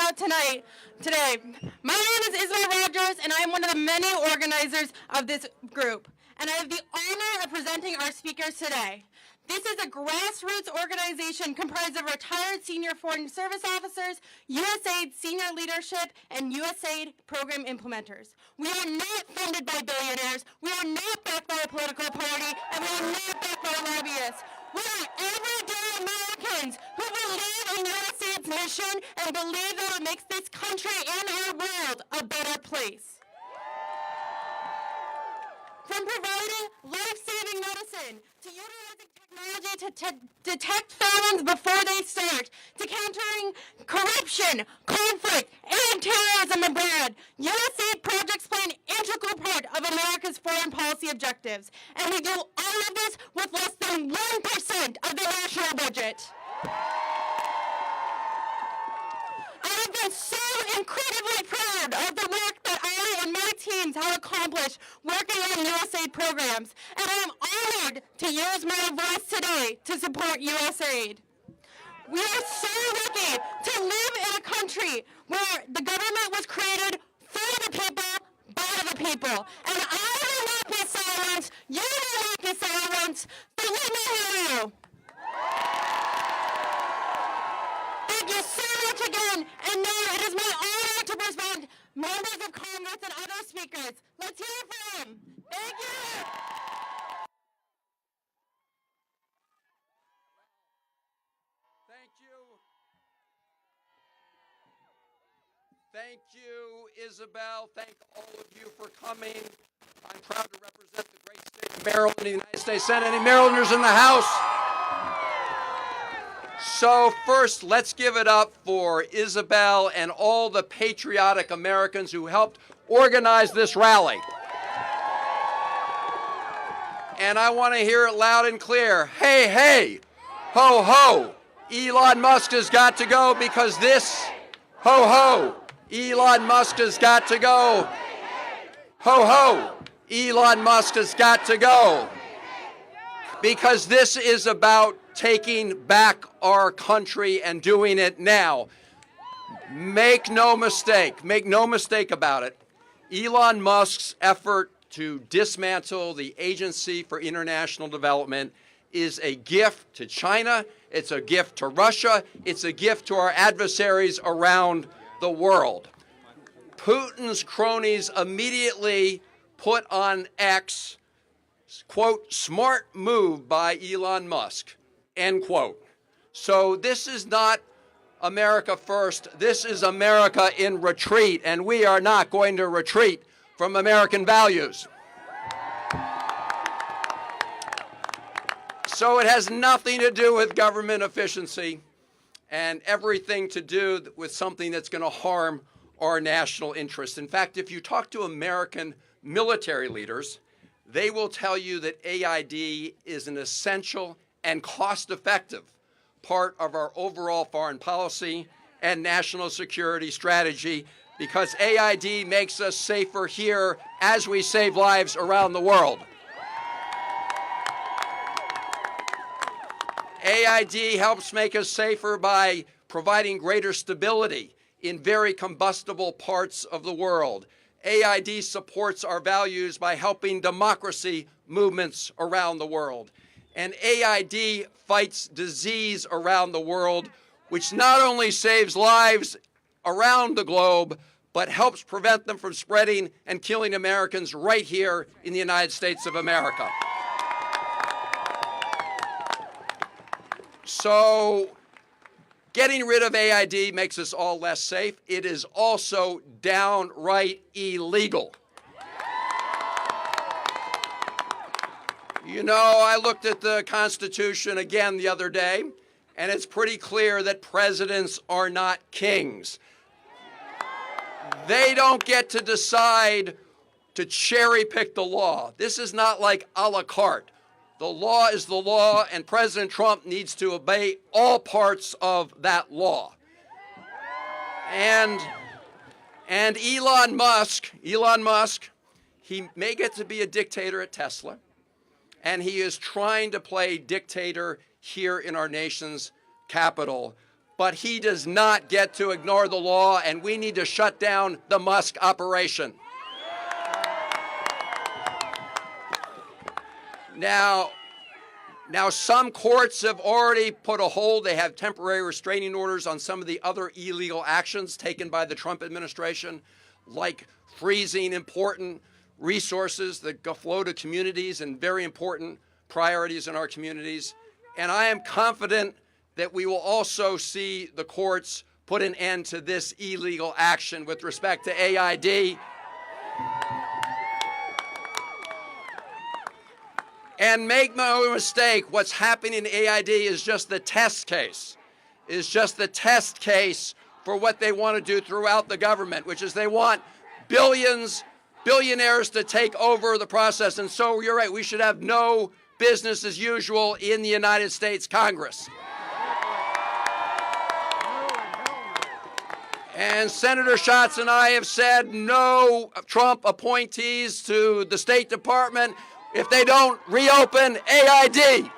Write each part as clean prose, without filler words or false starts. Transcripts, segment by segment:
out today. My name is Isabel Rogers, and I am one of the many organizers of this group. And I have the honor of presenting our speakers today. This is a grassroots organization comprised of retired senior foreign service officers, USAID senior leadership, and USAID program implementers. We are not funded by billionaires, we are not backed by a political party, and we are not backed by lobbyists. We are everyday Americans who believe in USAID's mission and believe that it makes this country and our world a better place. From providing life-saving medicine, to utilizing technology to detect felons before they start, to countering corruption, conflict, and terrorism abroad, USAID projects play an integral part of America's foreign policy objectives. And we do all of this with less than 1% of the national budget. I have been so incredibly proud of the work that I and my teams have accomplished working on USAID programs, and I am honored to use my voice today to support USAID. We are so lucky to live in a country where the government was created for the people, by the people. And I will not be silenced, you will not be silenced, so let me hear you. Thank you so much again, and now it is my honor to present members of Congress and other speakers. Let's hear from them. Thank you. Thank you. Thank you, Isabel. Thank all of you for coming. I'm proud to represent the great state of Maryland in the United States Senate. Any Marylanders in the House? So first, let's give it up for Isabel and all the patriotic Americans who helped organize this rally. And I want to hear it loud and clear. Hey, hey, ho, ho. Elon Musk has got to go because this, ho, ho. Elon Musk has got to go. Ho, ho. Elon Musk has got to go. Because this is about taking back our country and doing it now. Make no mistake about it. Elon Musk's effort to dismantle the Agency for International Development is a gift to China, it's a gift to Russia, it's a gift to our adversaries around the world. Putin's cronies immediately put on X, quote, smart move by Elon Musk, end quote. So this is not America first, this is America in retreat, and we are not going to retreat from American values. So it has nothing to do with government efficiency and everything to do with something that's going to harm our national interests. In fact, if you talk to American military leaders, they will tell you that AID is an essential and cost-effective part of our overall foreign policy and national security strategy because AID makes us safer here as we save lives around the world. AID helps make us safer by providing greater stability in very combustible parts of the world. AID supports our values by helping democracy movements around the world. And AID fights disease around the world, which not only saves lives around the globe, but helps prevent them from spreading and killing Americans right here in the United States of America. So getting rid of AID makes us all less safe. It is also downright illegal. You know, I looked at the Constitution again the other day, and it's pretty clear that presidents are not kings. They don't get to decide to cherry pick the law. This is not like a la carte. The law is the law, and President Trump needs to obey all parts of that law. And Elon Musk, he may get to be a dictator at Tesla, and he is trying to play dictator here in our nation's capital. but he does not get to ignore the law, and we need to shut down the Musk operation. Now, some courts have already put a hold. They have temporary restraining orders on some of the other illegal actions taken by the Trump administration, like freezing important resources that flow to communities and very important priorities in our communities. And I am confident that we will also see the courts put an end to this illegal action with respect to AID. And make no mistake, what's happening in AID is just the test case, for what they want to do throughout the government, which is they want billionaires to take over the process. And so you're right, we should have no business as usual in the United States Congress. And Senator Schatz and I have said no Trump appointees to the State Department if they don't reopen AID.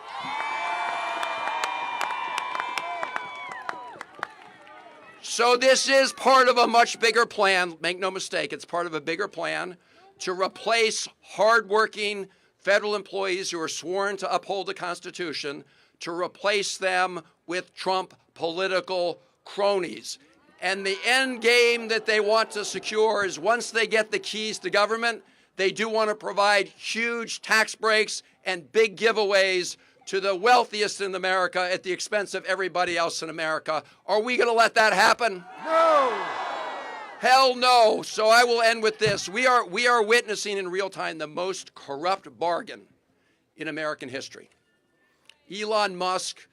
So this is part of a much bigger plan. Make no mistake, it's part of a bigger plan to replace hardworking federal employees who are sworn to uphold the Constitution, to replace them with Trump political cronies. And the end game that they want to secure is once they get the keys to government, they do want to provide huge tax breaks and big giveaways to the wealthiest in America at the expense of everybody else in America. Are we going to let that happen? No! Hell no. So I will end with this. We are witnessing in real time the most corrupt bargain in American history. Elon Musk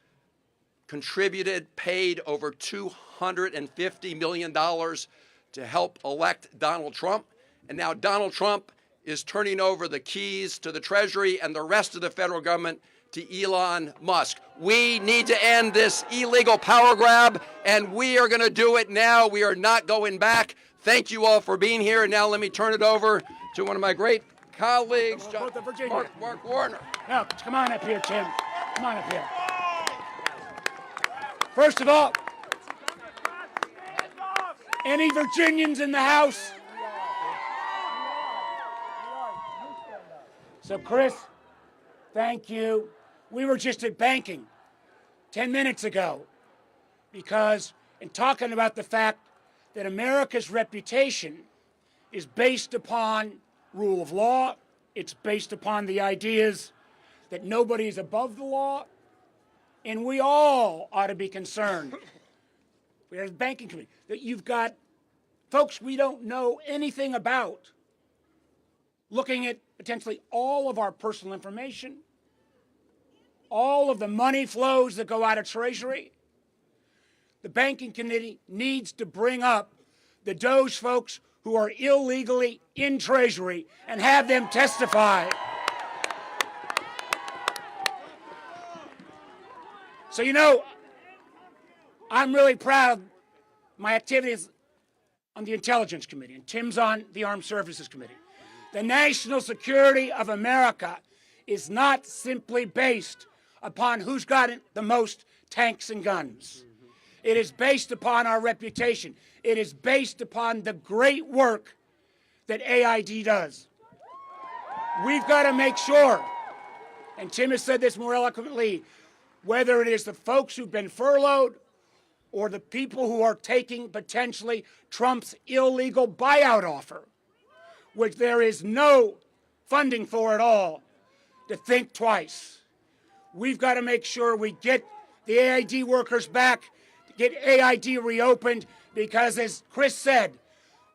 paid over $250 million to help elect Donald Trump. And now Donald Trump is turning over the keys to the Treasury and the rest of the federal government to Elon Musk. We need to end this illegal power grab, and we are going to do it now. We are not going back. Thank you all for being here. And now let me turn it over to one of my great colleagues, Mark Warner. Now, come on up here, Tim. Come on up here. First of all, any Virginians in the House? So, Chris, thank you. We were just at banking 10 minutes ago because in talking about the fact that America's reputation is based upon rule of law, it's based upon the ideas that nobody is above the law, and we all ought to be concerned. We have a banking committee that you've got folks we don't know anything about looking at potentially all of our personal information, all of the money flows that go out of Treasury. The banking committee needs to bring up the Doge folks who are illegally in Treasury and have them testify. So, you know, I'm really proud of my activities on the Intelligence Committee, and Tim's on the Armed Services Committee. The national security of America is not simply based upon who's got the most tanks and guns. It is based upon our reputation. It is based upon the great work that AID does. We've got to make sure, and Tim has said this more eloquently, whether it is the folks who've been furloughed or the people who are taking potentially Trump's illegal buyout offer, which there is no funding for at all, to think twice. We've got to make sure we get the AID workers back, get AID reopened, because as Chris said,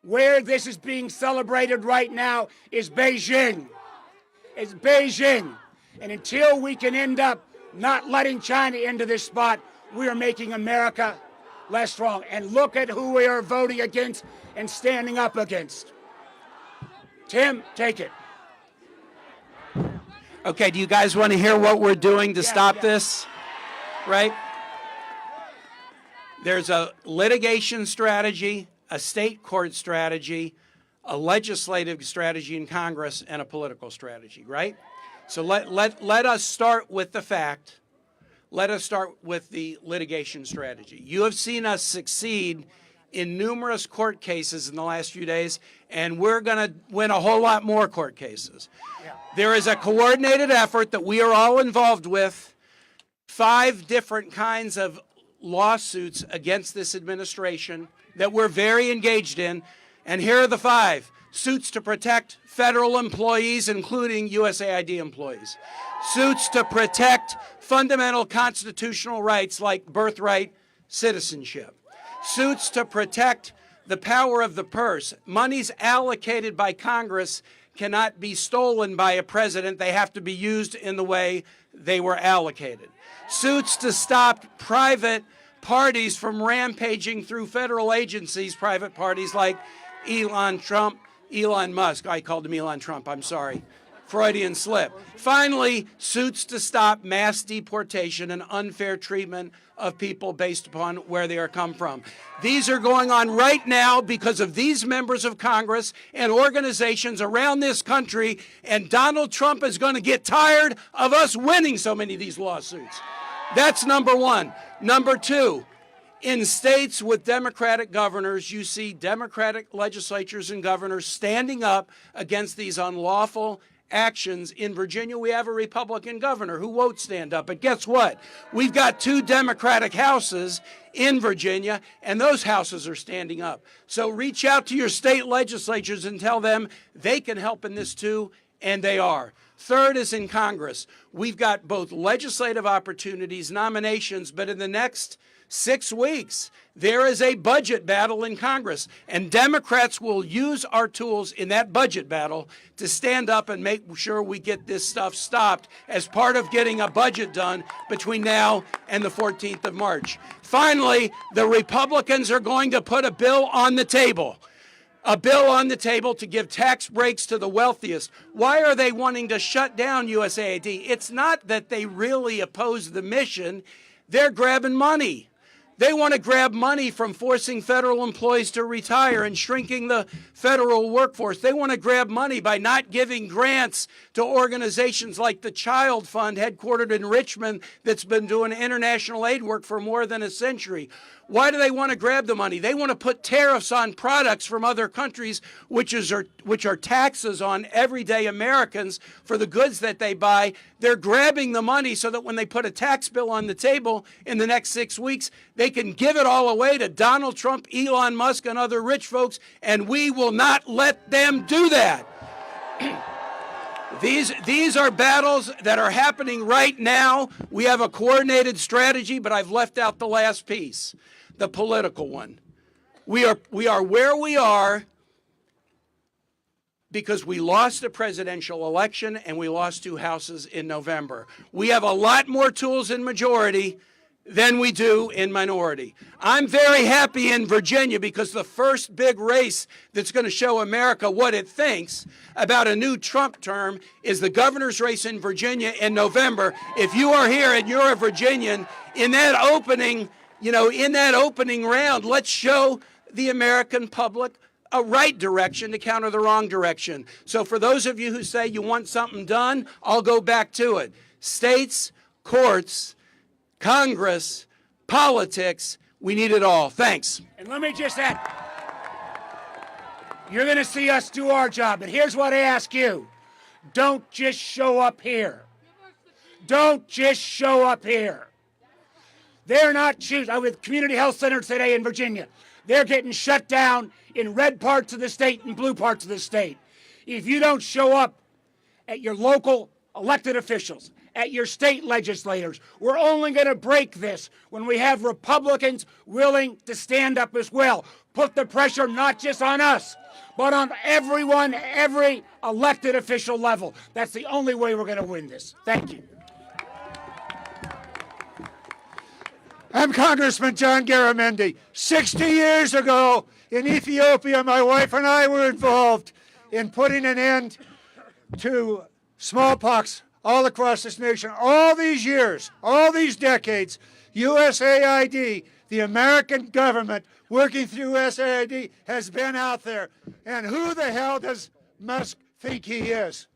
where this is being celebrated right now is Beijing. It's Beijing. And until we can end up not letting China into this spot, we are making America less strong. And look at who we are voting against and standing up against. Tim, take it. Okay, do you guys want to hear what we're doing to stop this? Right? There's a litigation strategy, a state court strategy, a legislative strategy in Congress, and a political strategy, right? So let us start with the fact let us start with the litigation strategy. You have seen us succeed in numerous court cases in the last few days, and we're going to win a whole lot more court cases. There is a coordinated effort that we are all involved with, 5 different kinds of lawsuits against this administration that we're very engaged in, and here are the 5. Suits to protect federal employees, including USAID employees. Suits to protect fundamental constitutional rights like birthright citizenship. Suits to protect the power of the purse. Monies allocated by Congress cannot be stolen by a president. They have to be used in the way they were allocated. Suits to stop private parties from rampaging through federal agencies, private parties like Elon Musk. I called him Elon Trump, I'm sorry. Freudian slip. Finally, suits to stop mass deportation and unfair treatment of people based upon where they are come from. These are going on right now because of these members of Congress and organizations around this country, and Donald Trump is going to get tired of us winning so many of these lawsuits. That's number 1. Number 2, in states with Democratic governors, you see Democratic legislatures and governors standing up against these unlawful actions. In Virginia, we have a Republican governor who won't stand up. But guess what? We've got 2 Democratic houses in Virginia, and those houses are standing up. So reach out to your state legislatures and tell them they can help in this too, and they are. Third is in Congress. We've got both legislative opportunities, nominations, but in the next 6 weeks, there is a budget battle in Congress, and Democrats will use our tools in that budget battle to stand up and make sure we get this stuff stopped as part of getting a budget done between now and the 14th of March. Finally, the Republicans are going to put a bill on the table. A bill on the table to give tax breaks to the wealthiest. Why are they wanting to shut down USAID? It's not that they really oppose the mission. They're grabbing money. They want to grab money from forcing federal employees to retire and shrinking the federal workforce. They want to grab money by not giving grants to organizations like the Child Fund, headquartered in Richmond, that's been doing international aid work for more than a century. Why do they want to grab the money? They want to put tariffs on products from other countries, which are taxes on everyday Americans for the goods that they buy. They're grabbing the money so that when they put a tax bill on the table in the next 6 weeks, they can give it all away to Donald Trump, Elon Musk, and other rich folks, and we will not let them do that. These are battles that are happening right now. We have a coordinated strategy, but I've left out the last piece, the political one. We are where we are because we lost a presidential election and we lost 2 houses in November. We have a lot more tools in majority than we do in minority. I'm very happy in Virginia because the first big race that's going to show America what it thinks about a new Trump term is the governor's race in Virginia in November. If you are here and you're a Virginian, in that opening round, let's show the American public a right direction to counter the wrong direction. So for those of you who say you want something done, I'll go back to it. States, courts, Congress, politics, we need it all. Thanks. And let me just add, you're going to see us do our job. And here's what I ask you. Don't just show up here. Don't just show up here. They're not choosing. I was at community health center today in Virginia. They're getting shut down in red parts of the state and blue parts of the state. If you don't show up at your local elected officials, at your state legislators, we're only going to break this when we have Republicans willing to stand up as well. Put the pressure not just on us, but on everyone, every elected official level. That's the only way we're going to win this. Thank you. I'm Congressman John Garamendi. 60 years ago in Ethiopia, my wife and I were involved in putting an end to smallpox all across this nation. All these years, all these decades, USAID, the American government working through USAID, has been out there. And who the hell does Musk think he is?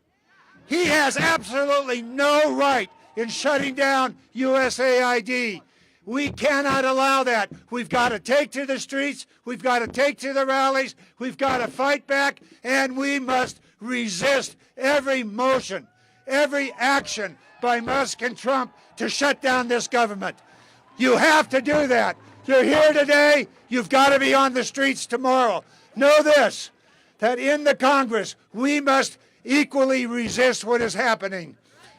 He has absolutely no right in shutting down USAID. We cannot allow that. We've got to take to the streets. We've got to take to the rallies. We've got to fight back, and we must resist every motion, every action by Musk and Trump to shut down this government. You have to do that. You're here today. You've got to be on the streets tomorrow. Know this, that in the Congress, we must equally resist what is happening.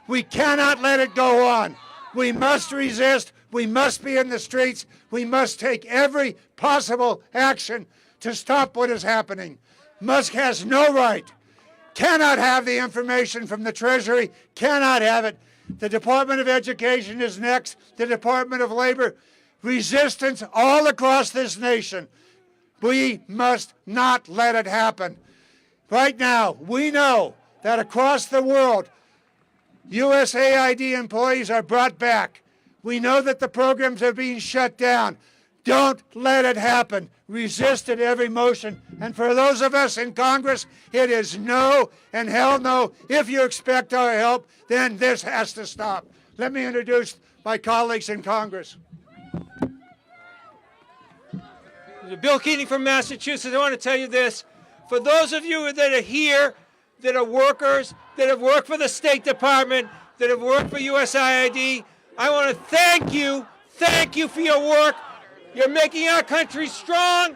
We cannot let it go on. We must resist. We must be in the streets. We must take every possible action to stop what is happening. Musk has no right, cannot have the information from the Treasury, cannot have it. The Department of Education is next, the Department of Labor. Resistance all across this nation. We must not let it happen. Right now, we know that across the world, USAID employees are brought back. We know that the programs are being shut down. Don't let it happen. Resist at every motion. And for those of us in Congress, it is no and hell no. If you expect our help, then this has to stop. Let me introduce my colleagues in Congress. Bill Keating from Massachusetts. I want to tell you this. For those of you that are here, that are workers, that have worked for the State Department, that have worked for USAID, I want to thank you for your work. You're making our country strong,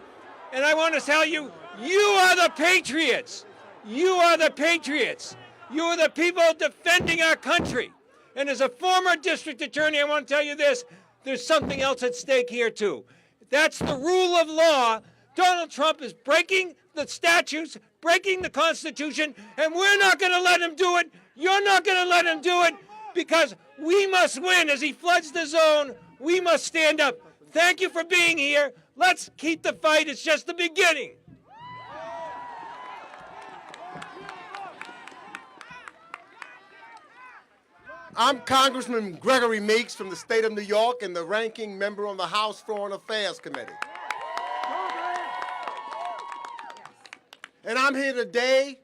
and I want to tell you, you are the patriots. You are the patriots. You are the people defending our country. And as a former district attorney, I want to tell you this, there's something else at stake here too. That's the rule of law. Donald Trump is breaking the statutes, breaking the Constitution, and we're not going to let him do it. You're not going to let him do it, because we must win. As he floods the zone, we must stand up. Thank you for being here. Let's keep the fight. It's just the beginning. I'm Congressman Gregory Meeks from the state of New York and the ranking member on the House Foreign Affairs Committee. And I'm here today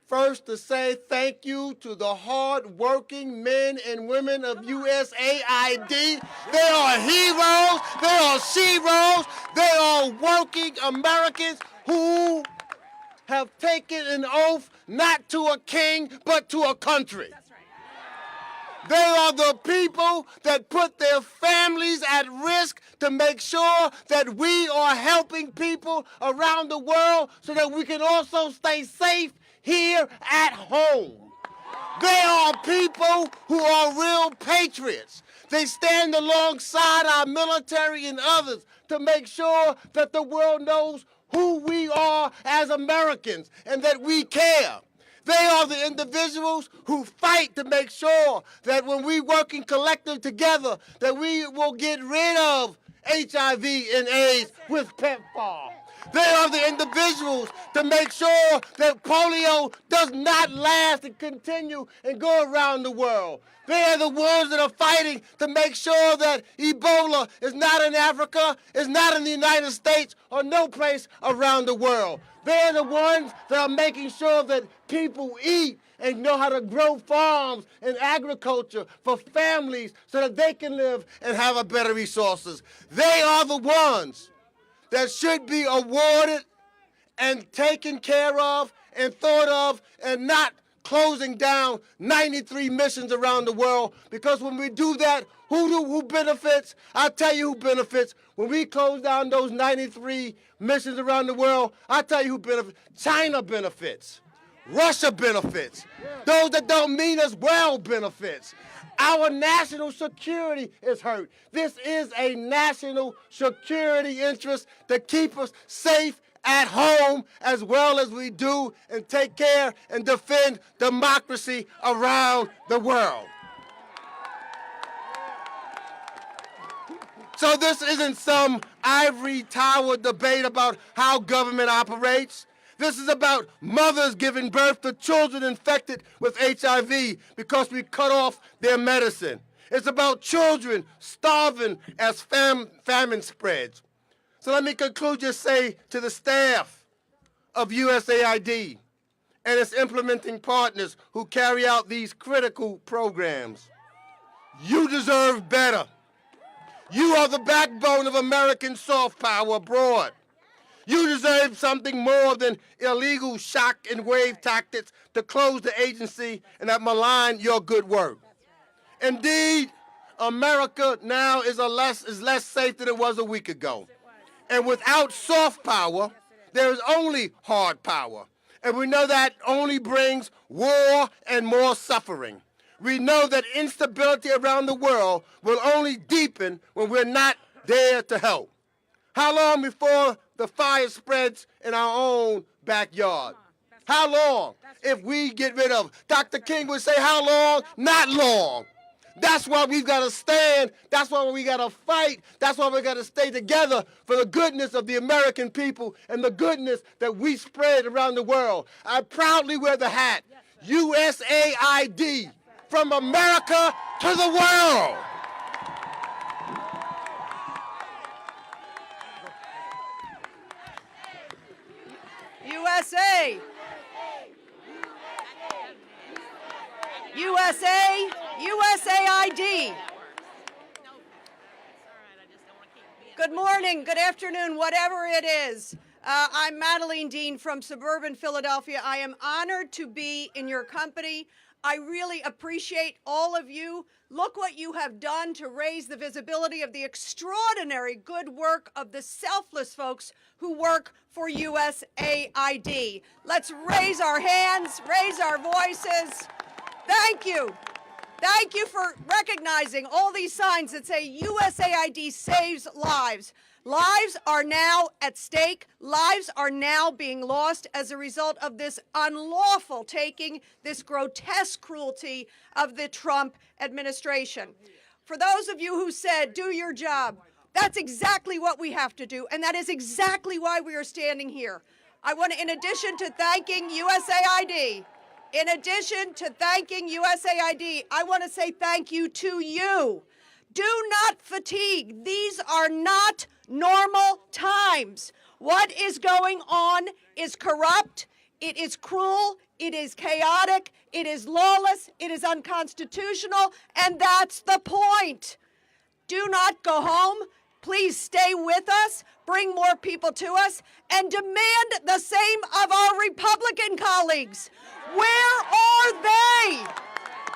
first to say thank you to the hard-working men and women of USAID. They are heroes, they are sheroes, they are working Americans who have taken an oath not to a king, but to a country. They are the people that put their families at risk to make sure that we are helping people around the world so that we can also stay safe here at home. They are people who are real patriots. They stand alongside our military and others to make sure that the world knows who we are as Americans and that we care. They are the individuals who fight to make sure that when we working collectively together, that we will get rid of HIV and AIDS with PEPFAR. They are the individuals to make sure that polio does not last and continue and go around the world. They are the ones that are fighting to make sure that Ebola is not in Africa, is not in the United States, or no place around the world. They're the ones that are making sure that people eat and know how to grow farms and agriculture for families so that they can live and have a better resources. They are the ones that should be awarded and taken care of and thought of and not closing down 93 missions around the world, because when we do that, who benefits? I'll tell you who benefits. When we close down those 93 missions around the world, I'll tell you who benefits. China benefits. Russia benefits. Those that don't mean us well benefits. Our national security is hurt. This is a national security interest to keep us safe at home as well as we do and take care and defend democracy around the world. So this isn't some ivory tower debate about how government operates. This is about mothers giving birth to children infected with HIV because we cut off their medicine. It's about children starving as famine spreads. So let me conclude, just say to the staff of USAID and its implementing partners who carry out these critical programs, You deserve better. You are the backbone of American soft power abroad. You deserve something more than illegal shock and wave tactics to close the agency and that malign your good work. Indeed, America now is less safe than it was a week ago. And without soft power, there is only hard power. And we know that only brings war and more suffering. We know that instability around the world will only deepen when we're not there to help. How long before the fire spreads in our own backyard? How long if we get rid of? Dr. King would say, how long? Not long. That's why we've got to stand. That's why we got to fight. That's why we got to stay together for the goodness of the American people and the goodness that we spread around the world. I proudly wear the hat, USAID, from America to the world. USA! USA! USAID! Good morning, good afternoon, whatever it is. I'm Madeleine Dean from suburban Philadelphia. I am honored to be in your company. I really appreciate all of you. Look what you have done to raise the visibility of the extraordinary good work of the selfless folks who work for USAID. Let's raise our hands, raise our voices. Thank you. Thank you for recognizing all these signs that say USAID saves lives. Lives are now at stake. Lives are now being lost as a result of this unlawful taking, this grotesque cruelty of the Trump administration. For those of you who said, do your job, that's exactly what we have to do, and that is exactly why we are standing here. I want to, in addition to thanking USAID, I want to say thank you to you. Do not fatigue. These are not normal times. What is going on is corrupt, it is cruel, it is chaotic, it is lawless, it is unconstitutional, and that's the point. Do not go home. Please stay with us, bring more people to us, and demand the same of our Republican colleagues. Where are they?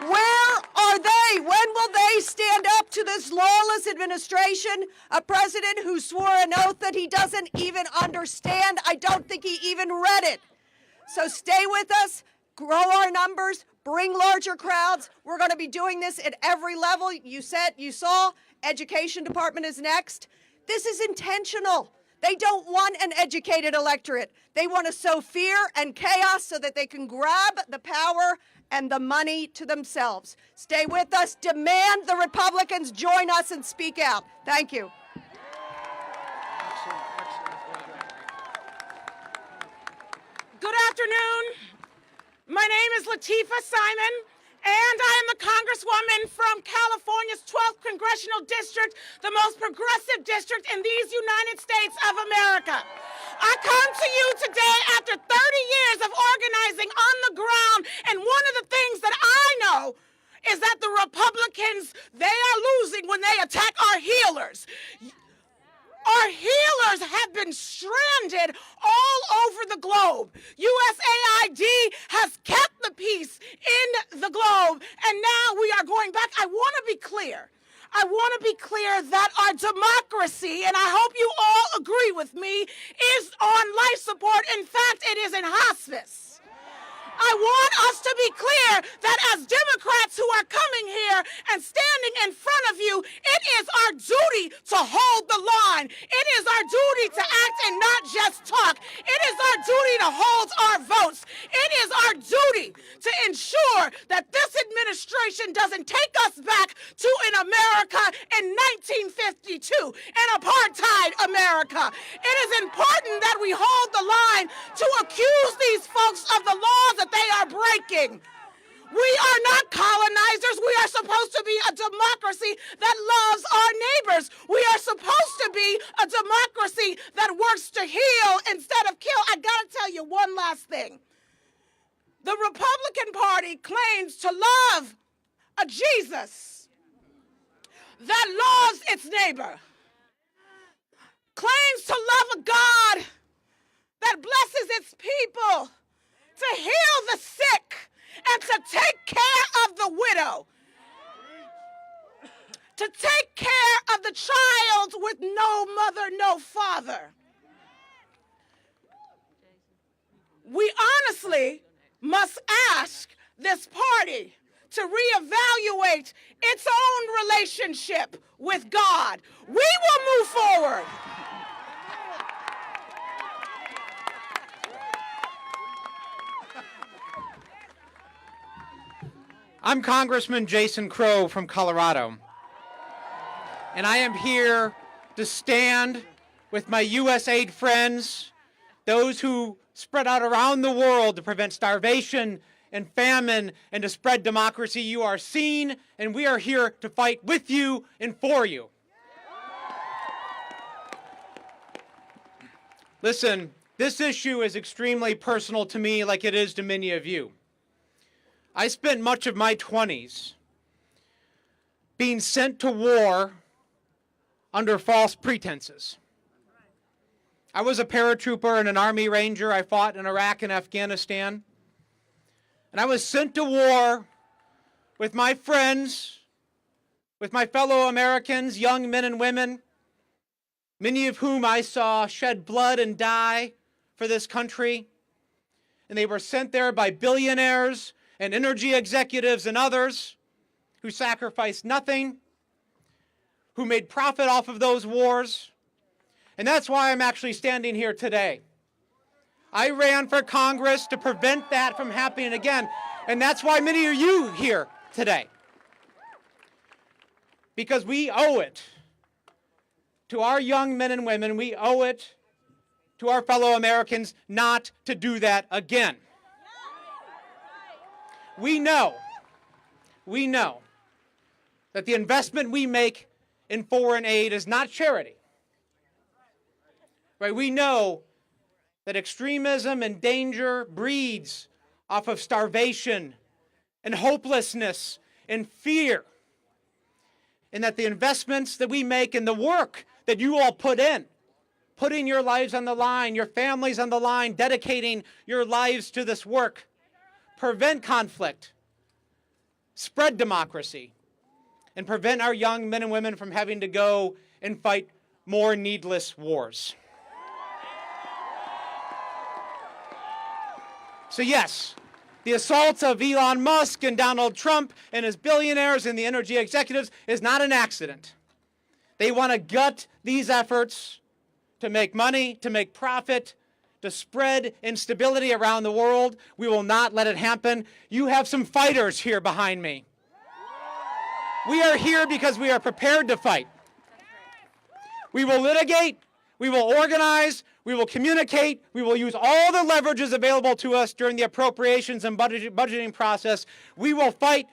Where are they? When will they stand up to this lawless administration? A president who swore an oath that he doesn't even understand. I don't think he even read it. So stay with us, grow our numbers, bring larger crowds. We're going to be doing this at every level. You saw, Education Department is next. This is intentional. They don't want an educated electorate. They want to sow fear and chaos so that they can grab the power and the money to themselves. Stay with us. Demand the Republicans join us and speak out. Thank you. Good afternoon. My name is Latifa Simon, and I am the Congresswoman from California's 12th Congressional District, the most progressive district in these United States of America. I come to you today after 30 years of organizing on the ground, and one of the things that I know is that the Republicans, they are losing when they attack our healers. Our healers have been stranded all over the globe. USAID has kept the peace in the globe, and now we are going back. I want to be clear. I want to be clear that our democracy, and I hope you all agree with me, is on life support. In fact, it is in hospice. I want us to be clear that as Democrats who are coming here and standing in front of you, it is our duty to hold the line. It is our duty to act and not just talk. It is our duty to hold our votes. It is our duty to ensure that this administration doesn't take us back to an America in 1952, an apartheid America. It is important that we hold the line to accuse these folks of the laws that they are breaking. We are not colonizers. We are supposed to be a democracy that loves our neighbors. We are supposed to be a democracy that works to heal instead of kill. I gotta tell you one last thing. The Republican Party claims to love a Jesus, that loves its neighbor, claims to love a God that blesses its people, to heal the sick, and to take care of the widow, to take care of the child with no mother, no father. We honestly must ask this party to reevaluate its own relationship with God. We will move forward. I'm Congressman Jason Crow from Colorado, and I am here to stand with my USAID friends, those who spread out around the world to prevent starvation and famine and to spread democracy. You are seen, and we are here to fight with you and for you. Listen, this issue is extremely personal to me, like it is to many of you. I spent much of my 20s being sent to war under false pretenses. I was a paratrooper and an Army Ranger. I fought in Iraq and Afghanistan. And I was sent to war with my friends, with my fellow Americans, young men and women, many of whom I saw shed blood and die for this country. And they were sent there by billionaires and energy executives and others who sacrificed nothing, who made profit off of those wars. And that's why I'm actually standing here today. I ran for Congress to prevent that from happening again. And that's why many of you here today. Because we owe it to our young men and women, we owe it to our fellow Americans not to do that again. We know that the investment we make in foreign aid is not charity. Right? We know that extremism and danger breeds off of starvation and hopelessness and fear. And that the investments that we make and the work that you all put in, putting your lives on the line, your families on the line, dedicating your lives to this work, prevent conflict, spread democracy, and prevent our young men and women from having to go and fight more needless wars. So yes, the assaults of Elon Musk and Donald Trump and his billionaires and the energy executives is not an accident. They want to gut these efforts to make money, to make profit, to spread instability around the world. We will not let it happen. You have some fighters here behind me. We are here because we are prepared to fight. We will litigate, we will organize, we will communicate, we will use all the leverages available to us during the appropriations and budgeting process. We will fight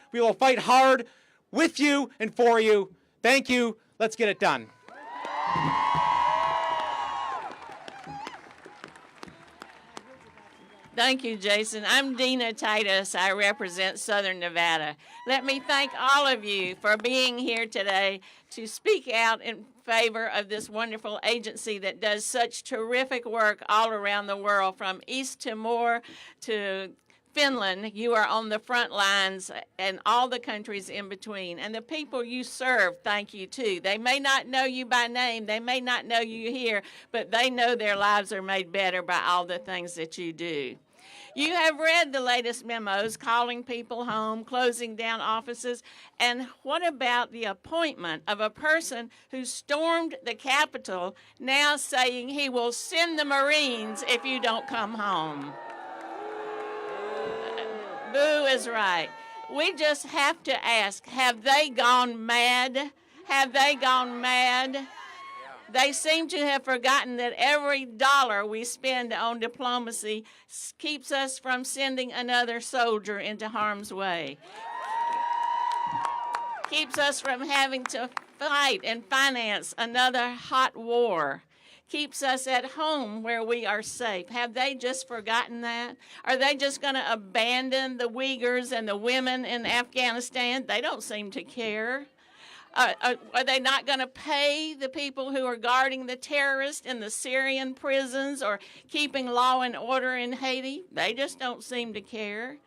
hard with you and for you. Thank you. Let's get it done. Thank you, Jason. I'm Dina Titus. I represent Southern Nevada. Let me thank all of you for being here today to speak out in favor of this wonderful agency that does such terrific work all around the world, from East Timor to Finland. You are on the front lines and all the countries in between. And the people you serve, thank you too. They may not know you by name, they may not know you here, but they know their lives are made better by all the things that you do. You have read the latest memos calling people home, closing down offices, and what about the appointment of a person who stormed the Capitol now saying he will send the Marines if you don't come home? Boo is right. We just have to ask, have they gone mad? Have they gone mad? They seem to have forgotten that every dollar we spend on diplomacy keeps us from sending another soldier into harm's way. Keeps us from having to fight and finance another hot war. Keeps us at home where we are safe. Have they just forgotten that? Are they just going to abandon the Uyghurs and the women in Afghanistan? They don't seem to care. Are they not going to pay the people who are guarding the terrorists in the Syrian prisons or keeping law and order in Haiti? They just don't seem to care.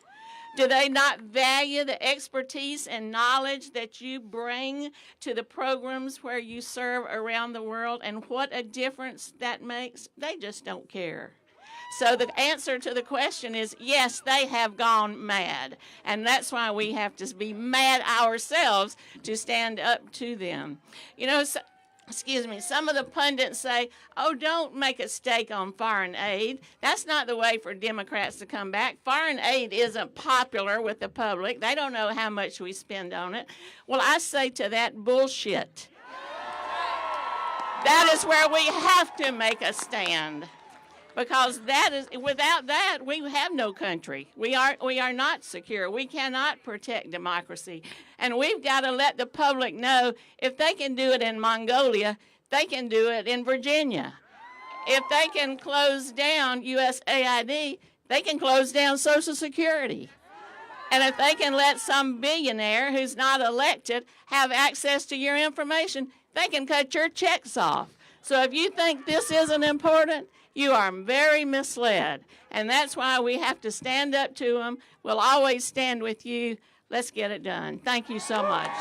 Do they not value the expertise and knowledge that you bring to the programs where you serve around the world and what a difference that makes? They just don't care. So the answer to the question is yes, they have gone mad. And that's why we have to be mad ourselves to stand up to them. You know, some of the pundits say, oh, don't make a stake on foreign aid. That's not the way for Democrats to come back. Foreign aid isn't popular with the public. They don't know how much we spend on it. Well, I say to that, bullshit. That is where we have to make a stand. Because without that, we have no country. We are not secure. We cannot protect democracy. And we've got to let the public know if they can do it in Mongolia, they can do it in Virginia. If they can close down USAID, they can close down Social Security. And if they can let some billionaire who's not elected have access to your information, they can cut your checks off. So if you think this isn't important, you are very misled, and that's why we have to stand up to them. We'll always stand with you. Let's get it done. Thank you so much.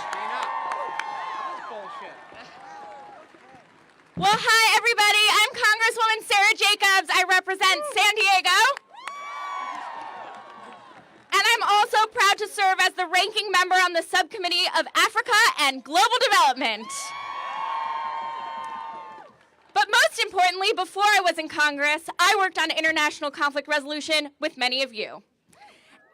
Well, hi, everybody. I'm Congresswoman Sara Jacobs. I represent San Diego. And I'm also proud to serve as the ranking member on the Subcommittee of Africa and Global Development. But most importantly, before I was in Congress, I worked on international conflict resolution with many of you.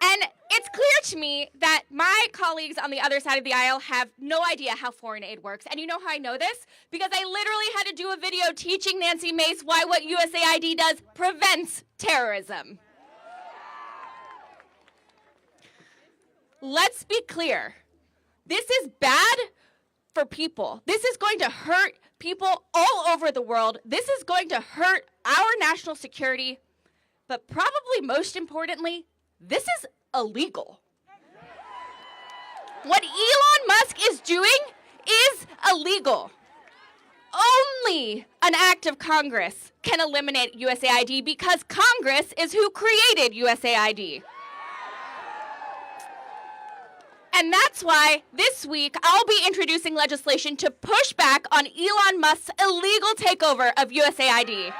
And it's clear to me that my colleagues on the other side of the aisle have no idea how foreign aid works. And you know how I know this? Because I literally had to do a video teaching Nancy Mace why what USAID does prevents terrorism. Let's be clear. This is bad for people. This is going to hurt people all over the world. This is going to hurt our national security. But probably most importantly, this is illegal. What Elon Musk is doing is illegal. Only an act of Congress can eliminate USAID because Congress is who created USAID. And that's why this week I'll be introducing legislation to push back on Elon Musk's illegal takeover of USAID.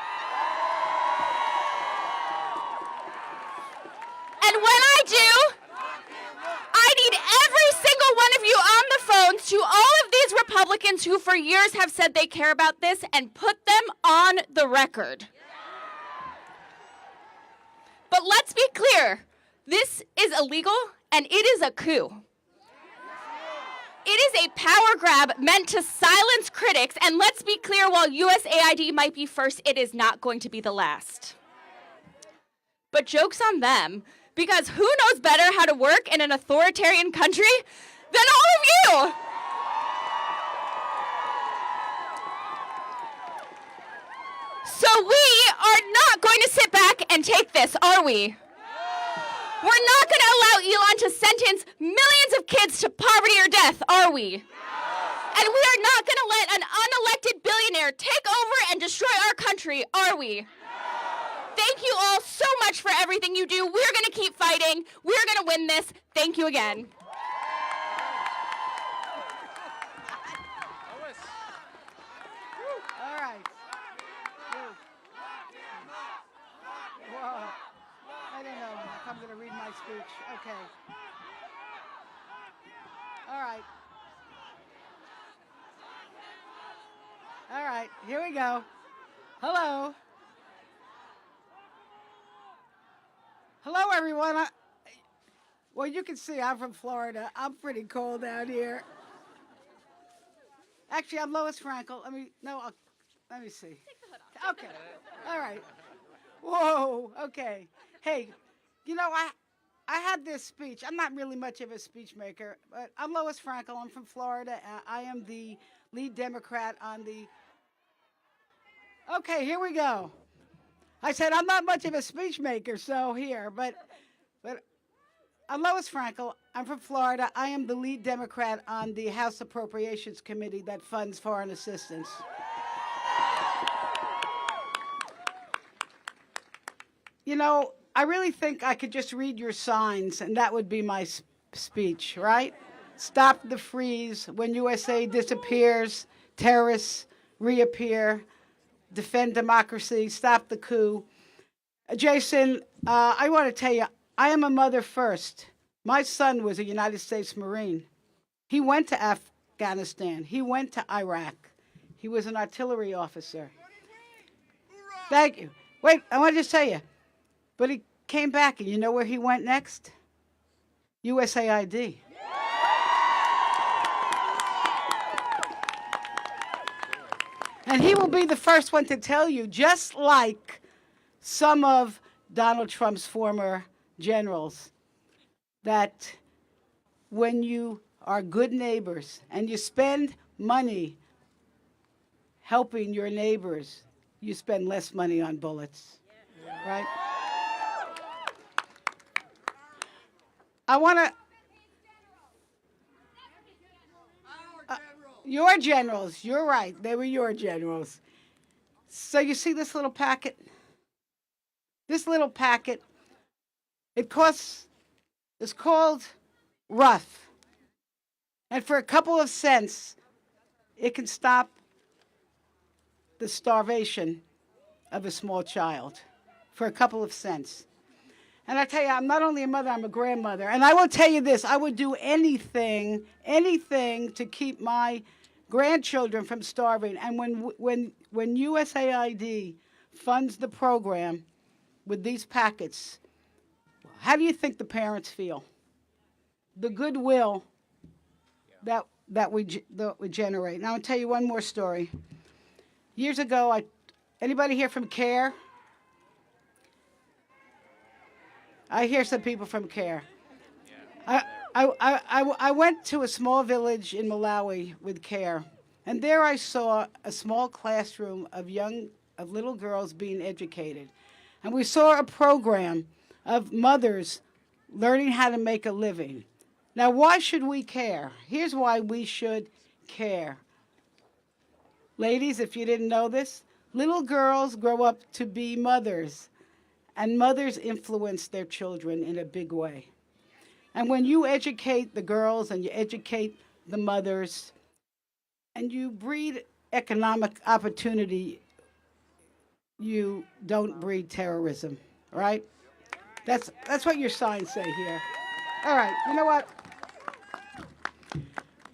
And when I do, I need every single one of you on the phones to all of these Republicans who for years have said they care about this and put them on the record. But let's be clear, this is illegal and it is a coup. It is a power grab meant to silence critics, and let's be clear, while USAID might be first, it is not going to be the last. But joke's on them, because who knows better how to work in an authoritarian country than all of you? So we are not going to sit back and take this, are we? We're not going to allow Elon to sentence millions of kids to poverty or death, are we? And we are not going to let an unelected billionaire take over and destroy our country, are we? Thank you all so much for everything you do. We're going to keep fighting. We're going to win this. Thank you again. All right. Whoa. I don't know if I'm going to read my speech. Okay. All right. All right. Here we go. Hello. Hello, everyone. Well, you can see I'm from Florida. I'm pretty cold out here. Actually, I'm Lois Frankel. Let me see. Take the hood off. Okay. All right. Whoa. Okay. Hey, you know, I had this speech. I'm not really much of a speech maker, but I'm Lois Frankel. I'm from Florida. I am the lead Democrat on the... Okay, here we go. I said I'm not much of a speech maker, so here, but I'm Lois Frankel. I'm from Florida. I am the lead Democrat on the House Appropriations Committee that funds foreign assistance. You know, I really think I could just read your signs and that would be my speech, right? Stop the freeze. When USA disappears, terrorists reappear. Defend democracy. Stop the coup. Jason, I want to tell you, I am a mother first. My son was a United States Marine. He went to Afghanistan. He went to Iraq. He was an artillery officer. Thank you. Wait, I want to just tell you, but he came back, and you know where he went next? USAID. And he will be the first one to tell you, just like some of Donald Trump's former generals, that when you are good neighbors and you spend money helping your neighbors, you spend less money on bullets, right? I want to... your generals, you're right. They were your generals. So you see this little packet? This little packet, it's called Rough. And for a couple of cents, it can stop the starvation of a small child. For a couple of cents. And I tell you, I'm not only a mother, I'm a grandmother. And I will tell you this, I would do anything to keep my grandchildren from starving. And when USAID funds the program with these packets, how do you think the parents feel? The goodwill that we generate. Now I'll tell you one more story. Years ago, anybody here from CARE? I hear some people from CARE. I went to a small village in Malawi with CARE, and there I saw a small classroom of little girls being educated. And we saw a program of mothers learning how to make a living. Now, why should we care? Here's why we should care. Ladies, if you didn't know this, little girls grow up to be mothers, and mothers influence their children in a big way. And when you educate the girls and you educate the mothers, and you breed economic opportunity, you don't breed terrorism, right? That's what your signs say here. All right, you know what?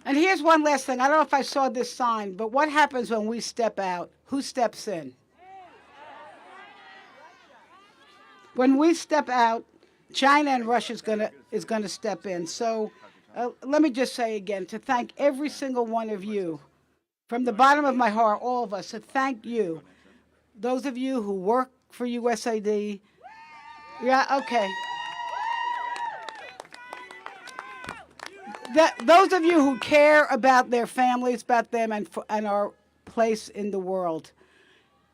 And here's one last thing. I don't know if I saw this sign, but what happens when we step out? Who steps in? When we step out, China and Russia is gonna step in. So let me just say again, to thank every single one of you, from the bottom of my heart, all of us, to thank you. Those of you who work for USAID. Yeah, okay. Those of you who care about their families, about them, and our place in the world.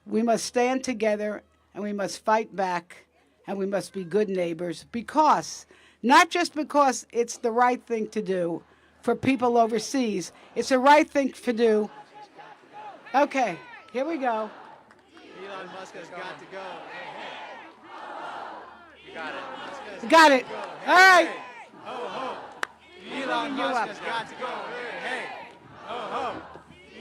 We must stand together, and we must fight back, and we must be good neighbors, because, not just because it's the right thing to do for people overseas, it's the right thing to do. Okay, here we go. Elon Musk has got to go. You got it. Got it. All right. Ho, ho. Elon Musk has got to go. Hey, ho, ho.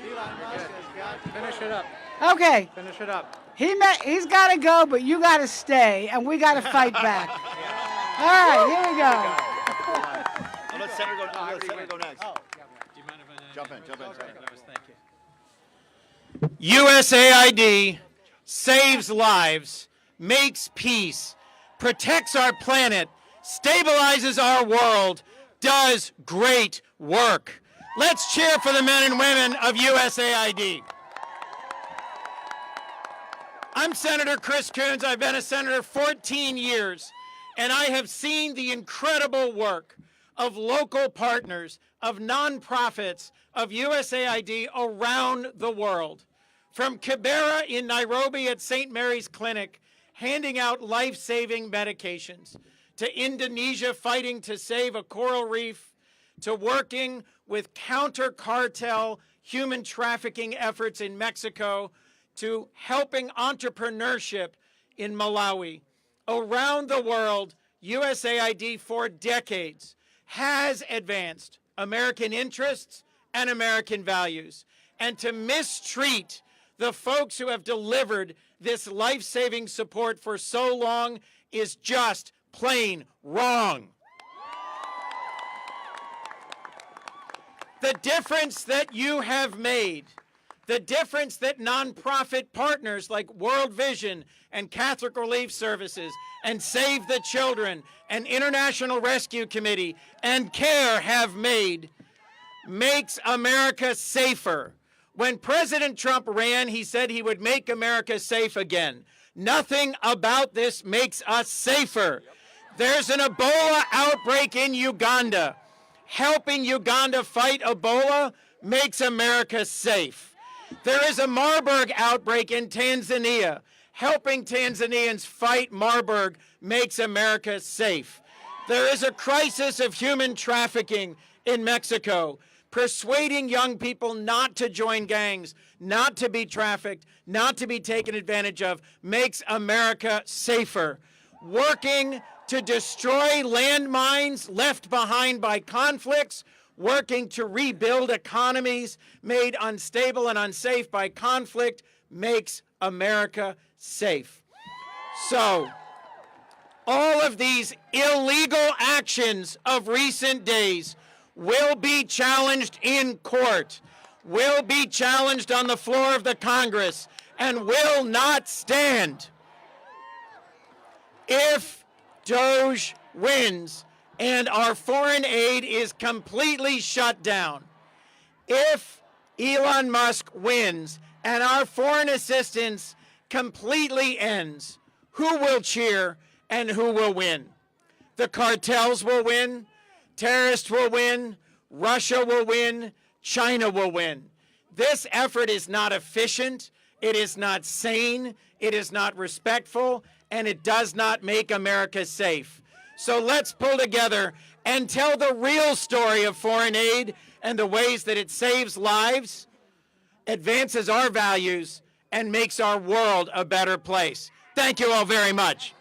Elon Musk has got to go. Finish it up. Okay. Finish it up. He's got to go, but you got to stay, and we got to fight back. All right, here we go. I'll let Senator go next. Do you mind if I Jump in, Senator. Thank you. USAID saves lives, makes peace, protects our planet, stabilizes our world, does great work. Let's cheer for the men and women of USAID. I'm Senator Chris Coons. I've been a senator 14 years, and I have seen the incredible work of local partners, of nonprofits, of USAID around the world. From Kibera in Nairobi at St. Mary's Clinic, handing out life-saving medications, to Indonesia fighting to save a coral reef, to working with counter-cartel human trafficking efforts in Mexico, to helping entrepreneurship in Malawi. Around the world, USAID for decades has advanced American interests and American values. And to mistreat the folks who have delivered this life-saving support for so long is just plain wrong. The difference that you have made, the difference that nonprofit partners like World Vision and Catholic Relief Services and Save the Children and International Rescue Committee and CARE have made makes America safer. When President Trump ran, he said he would make America safe again. Nothing about this makes us safer. There's an Ebola outbreak in Uganda. Helping Uganda fight Ebola makes America safe. There is a Marburg outbreak in Tanzania. Helping Tanzanians fight Marburg makes America safe. There is a crisis of human trafficking in Mexico. Persuading young people not to join gangs, not to be trafficked, not to be taken advantage of, makes America safer. Working to destroy landmines left behind by conflicts, working to rebuild economies made unstable and unsafe by conflict, makes America safe. So, all of these illegal actions of recent days will be challenged in court, will be challenged on the floor of the Congress, and will not stand. If DOJ wins and our foreign aid is completely shut down, if Elon Musk wins and our foreign assistance completely ends, who will cheer and who will win? The cartels will win, terrorists will win, Russia will win, China will win. This effort is not efficient, it is not sane, it is not respectful, and it does not make America safe. So let's pull together and tell the real story of foreign aid and the ways that it saves lives, advances our values, and makes our world a better place. Thank you all very much.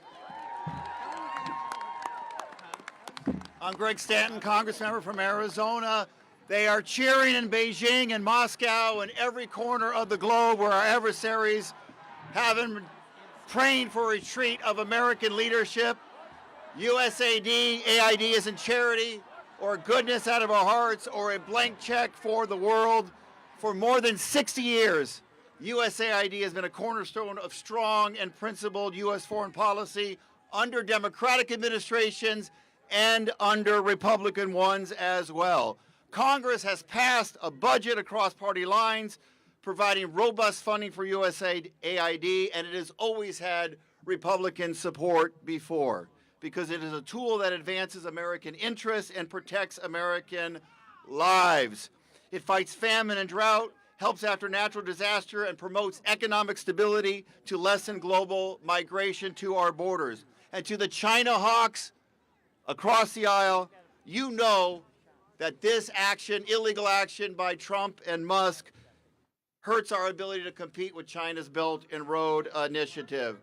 I'm Greg Stanton, Congress member from Arizona. They are cheering in Beijing and Moscow and every corner of the globe where our adversaries have been praying for a retreat of American leadership. USAID, AID isn't charity or goodness out of our hearts or a blank check for the world. For more than 60 years, USAID has been a cornerstone of strong and principled U.S. foreign policy under Democratic administrations and under Republican ones as well. Congress has passed a budget across party lines, providing robust funding for USAID, and it has always had Republican support before, because it is a tool that advances American interests and protects American lives. It fights famine and drought, helps after natural disaster, and promotes economic stability to lessen global migration to our borders. And to the China hawks across the aisle, you know that this action, illegal action by Trump and Musk, hurts our ability to compete with China's Belt and Road Initiative.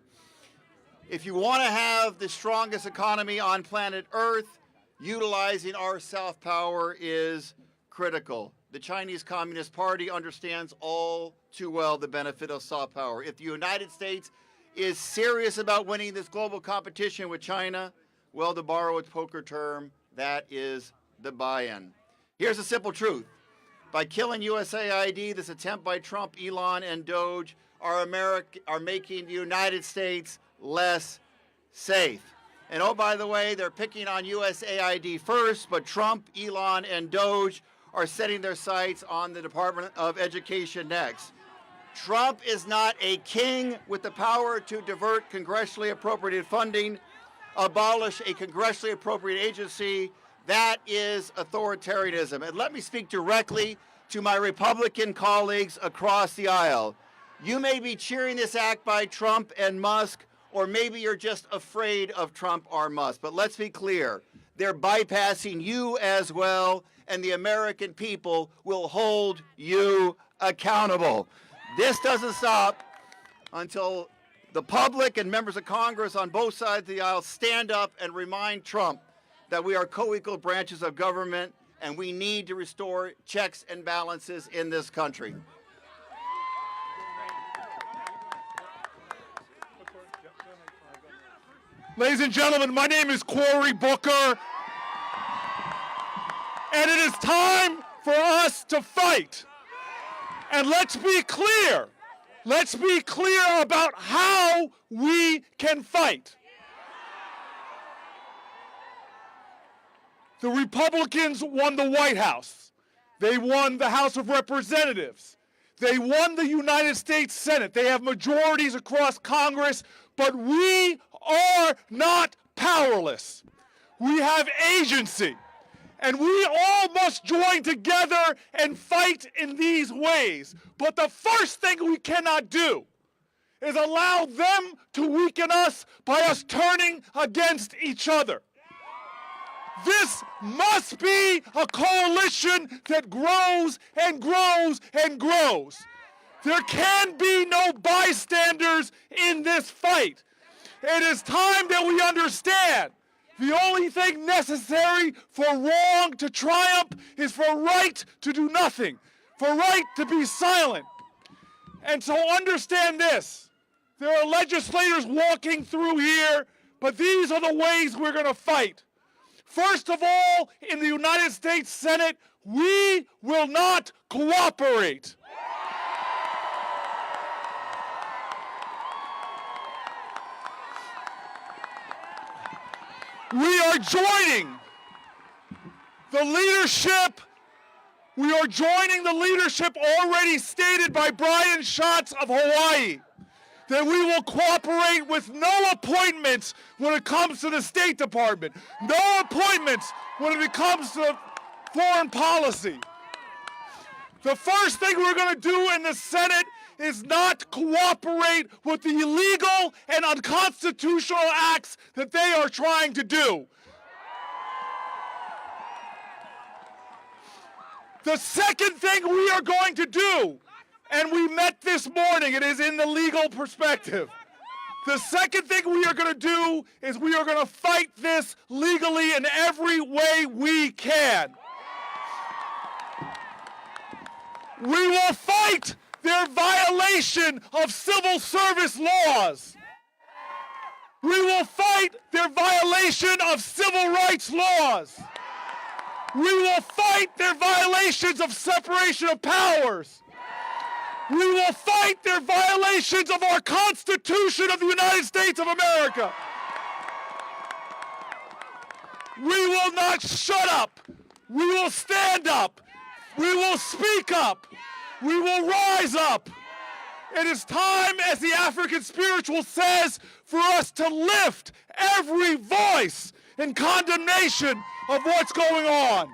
If you want to have the strongest economy on planet Earth, utilizing our soft power is critical. The Chinese Communist Party understands all too well the benefit of soft power. If the United States is serious about winning this global competition with China, well, to borrow a poker term, that is the buy-in. Here's the simple truth. By killing USAID, this attempt by Trump, Elon, and DOJ are making the United States less safe. And oh, by the way, they're picking on USAID first, but Trump, Elon, and DOJ are setting their sights on the Department of Education next. Trump is not a king with the power to divert congressionally appropriated funding, abolish a congressionally appropriated agency. That is authoritarianism. And let me speak directly to my Republican colleagues across the aisle. You may be cheering this act by Trump and Musk or maybe you're just afraid of Trump or Musk. But let's be clear, they're bypassing you as well, and the American people will hold you accountable. This doesn't stop until the public and members of Congress on both sides of the aisle stand up and remind Trump that we are co-equal branches of government and we need to restore checks and balances in this country. Ladies and gentlemen, my name is Cory Booker, and it is time for us to fight. And let's be clear. Let's be clear about how we can fight. The Republicans won the White House. They won the House of Representatives. They won the United States Senate. They have majorities across Congress, but we are not powerless. We have agency. And we all must join together and fight in these ways. But the first thing we cannot do is allow them to weaken us by us turning against each other. This must be a coalition that grows and grows and grows. There can be no bystanders in this fight. It is time that we understand the only thing necessary for wrong to triumph is for right to do nothing, for right to be silent. And so understand this. There are legislators walking through here, but these are the ways we're going to fight. First of all, in the United States Senate, we will not cooperate. We are joining the leadership. We are joining the leadership already stated by Brian Schatz of Hawaii, that we will cooperate with no appointments when it comes to the State Department, no appointments when it comes to foreign policy. The first thing we're going to do in the Senate is not cooperate with the illegal and unconstitutional acts that they are trying to do. The second thing we are going to do, and we met this morning, it is in the legal perspective. The second thing we are going to do is we are going to fight this legally in every way we can. We will fight their violation of civil service laws. We will fight their violation of civil rights laws. We will fight their violations of separation of powers. We will fight their violations of our Constitution of the United States of America. We will not shut up. We will stand up. We will speak up. We will rise up. It is time, as the African spiritual says, for us to lift every voice in condemnation of what's going on.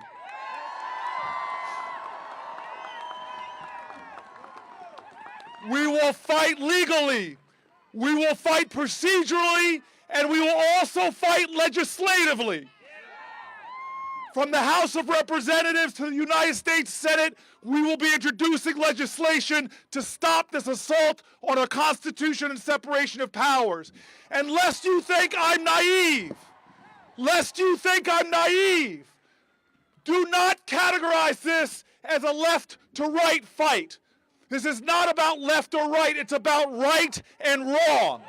We will fight legally. We will fight procedurally, and we will also fight legislatively. From the House of Representatives to the United States Senate, we will be introducing legislation to stop this assault on our Constitution and separation of powers. And lest you think I'm naive, do not categorize this as a left to right fight. This is not about left or right, it's about right and wrong.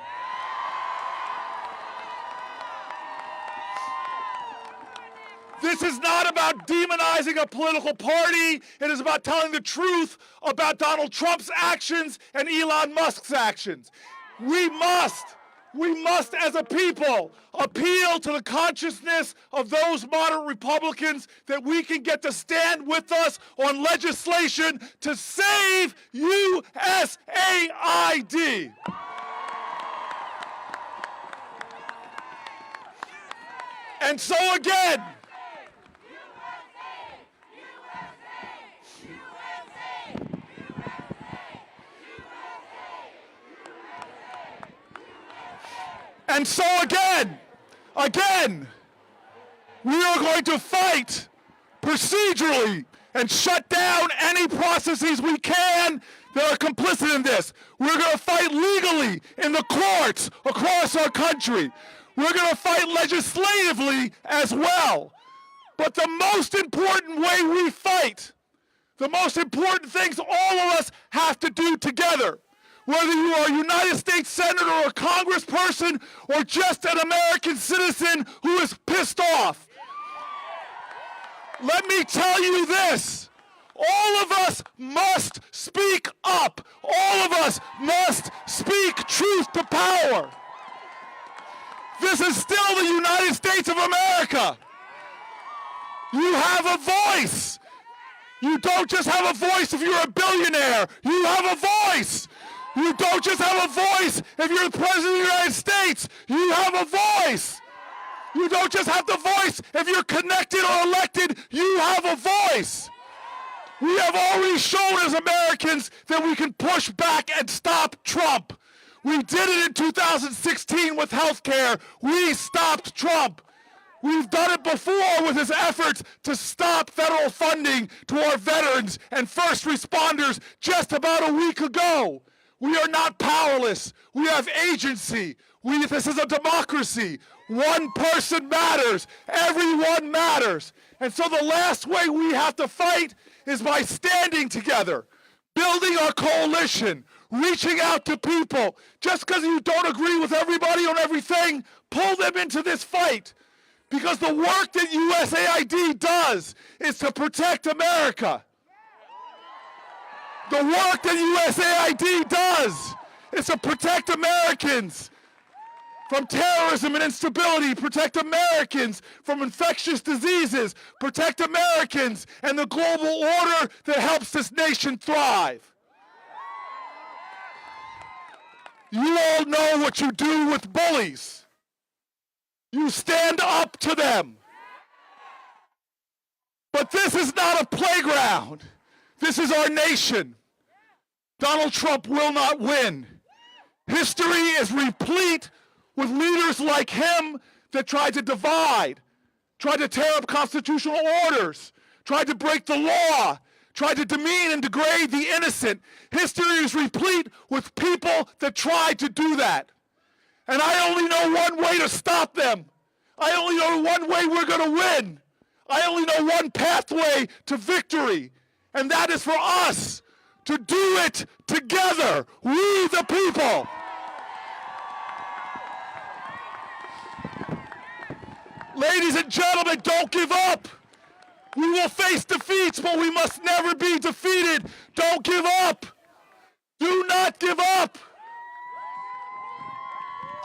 This is not about demonizing a political party. It is about telling the truth about Donald Trump's actions and Elon Musk's actions. We must as a people appeal to the consciousness of those moderate Republicans that we can get to stand with us on legislation to save USAID. And so again, And so again, we are going to fight procedurally and shut down any processes we can that are complicit in this. We're going to fight legally in the courts across our country. We're going to fight legislatively as well. But the most important way we fight, the most important things all of us have to do together, whether you are a United States Senator or a congressperson or just an American citizen who is pissed off. Let me tell you this. All of us must speak up. All of us must speak truth to power. This is still the United States of America. You have a voice. You don't just have a voice if you're a billionaire. You have a voice. You don't just have a voice if you're the President of the United States. You have a voice. You don't just have the voice if you're connected or elected. You have a voice. We have already shown as Americans that we can push back and stop Trump. We did it in 2016 with health care. We stopped Trump. We've done it before with his efforts to stop federal funding to our veterans and first responders just about a week ago. We are not powerless. We have agency. This is a democracy. One person matters. Everyone matters. And so the last way we have to fight is by standing together, building our coalition, reaching out to people. Just because you don't agree with everybody on everything, pull them into this fight. Because the work that USAID does is to protect America. The work that USAID does is to protect Americans from terrorism and instability, protect Americans from infectious diseases, protect Americans and the global order that helps this nation thrive. You all know what you do with bullies. You stand up to them. But this is not a playground. This is our nation. Donald Trump will not win. History is replete with leaders like him that tried to divide, tried to tear up constitutional orders, tried to break the law, tried to demean and degrade the innocent. History is replete with people that tried to do that. And I only know one way to stop them. I only know one way we're going to win. I only know one pathway to victory, and that is for us to do it together, we the people. Ladies and gentlemen, don't give up. We will face defeats, but we must never be defeated. Don't give up. Do not give up.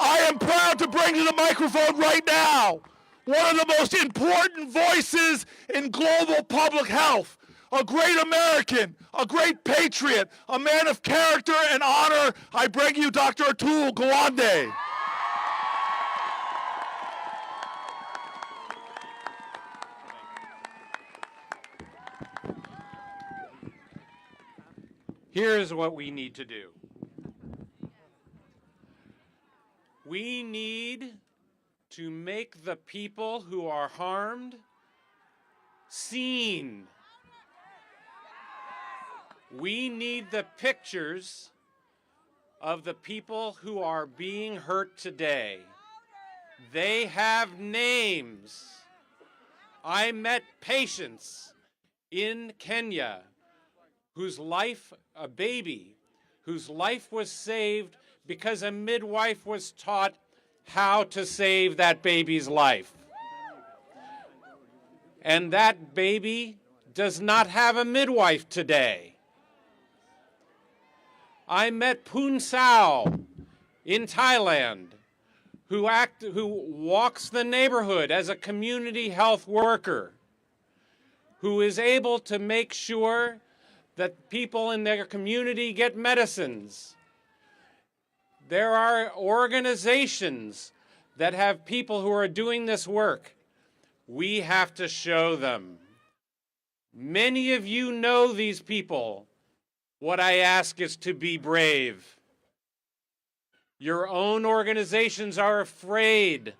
I am proud to bring to the microphone right now one of the most important voices in global public health, a great American, a great patriot, a man of character and honor. I bring you Dr. Atul Gawande. Here's what we need to do. We need to make the people who are harmed seen. We need the pictures of the people who are being hurt today. They have names. I met patients in Kenya whose life, a baby, whose life was saved because a midwife was taught how to save that baby's life. And that baby does not have a midwife today. I met Poon Sao in Thailand, who walks the neighborhood as a community health worker, who is able to make sure that people in their community get medicines. There are organizations that have people who are doing this work. We have to show them. Many of you know these people. What I ask is to be brave. Your own organizations are afraid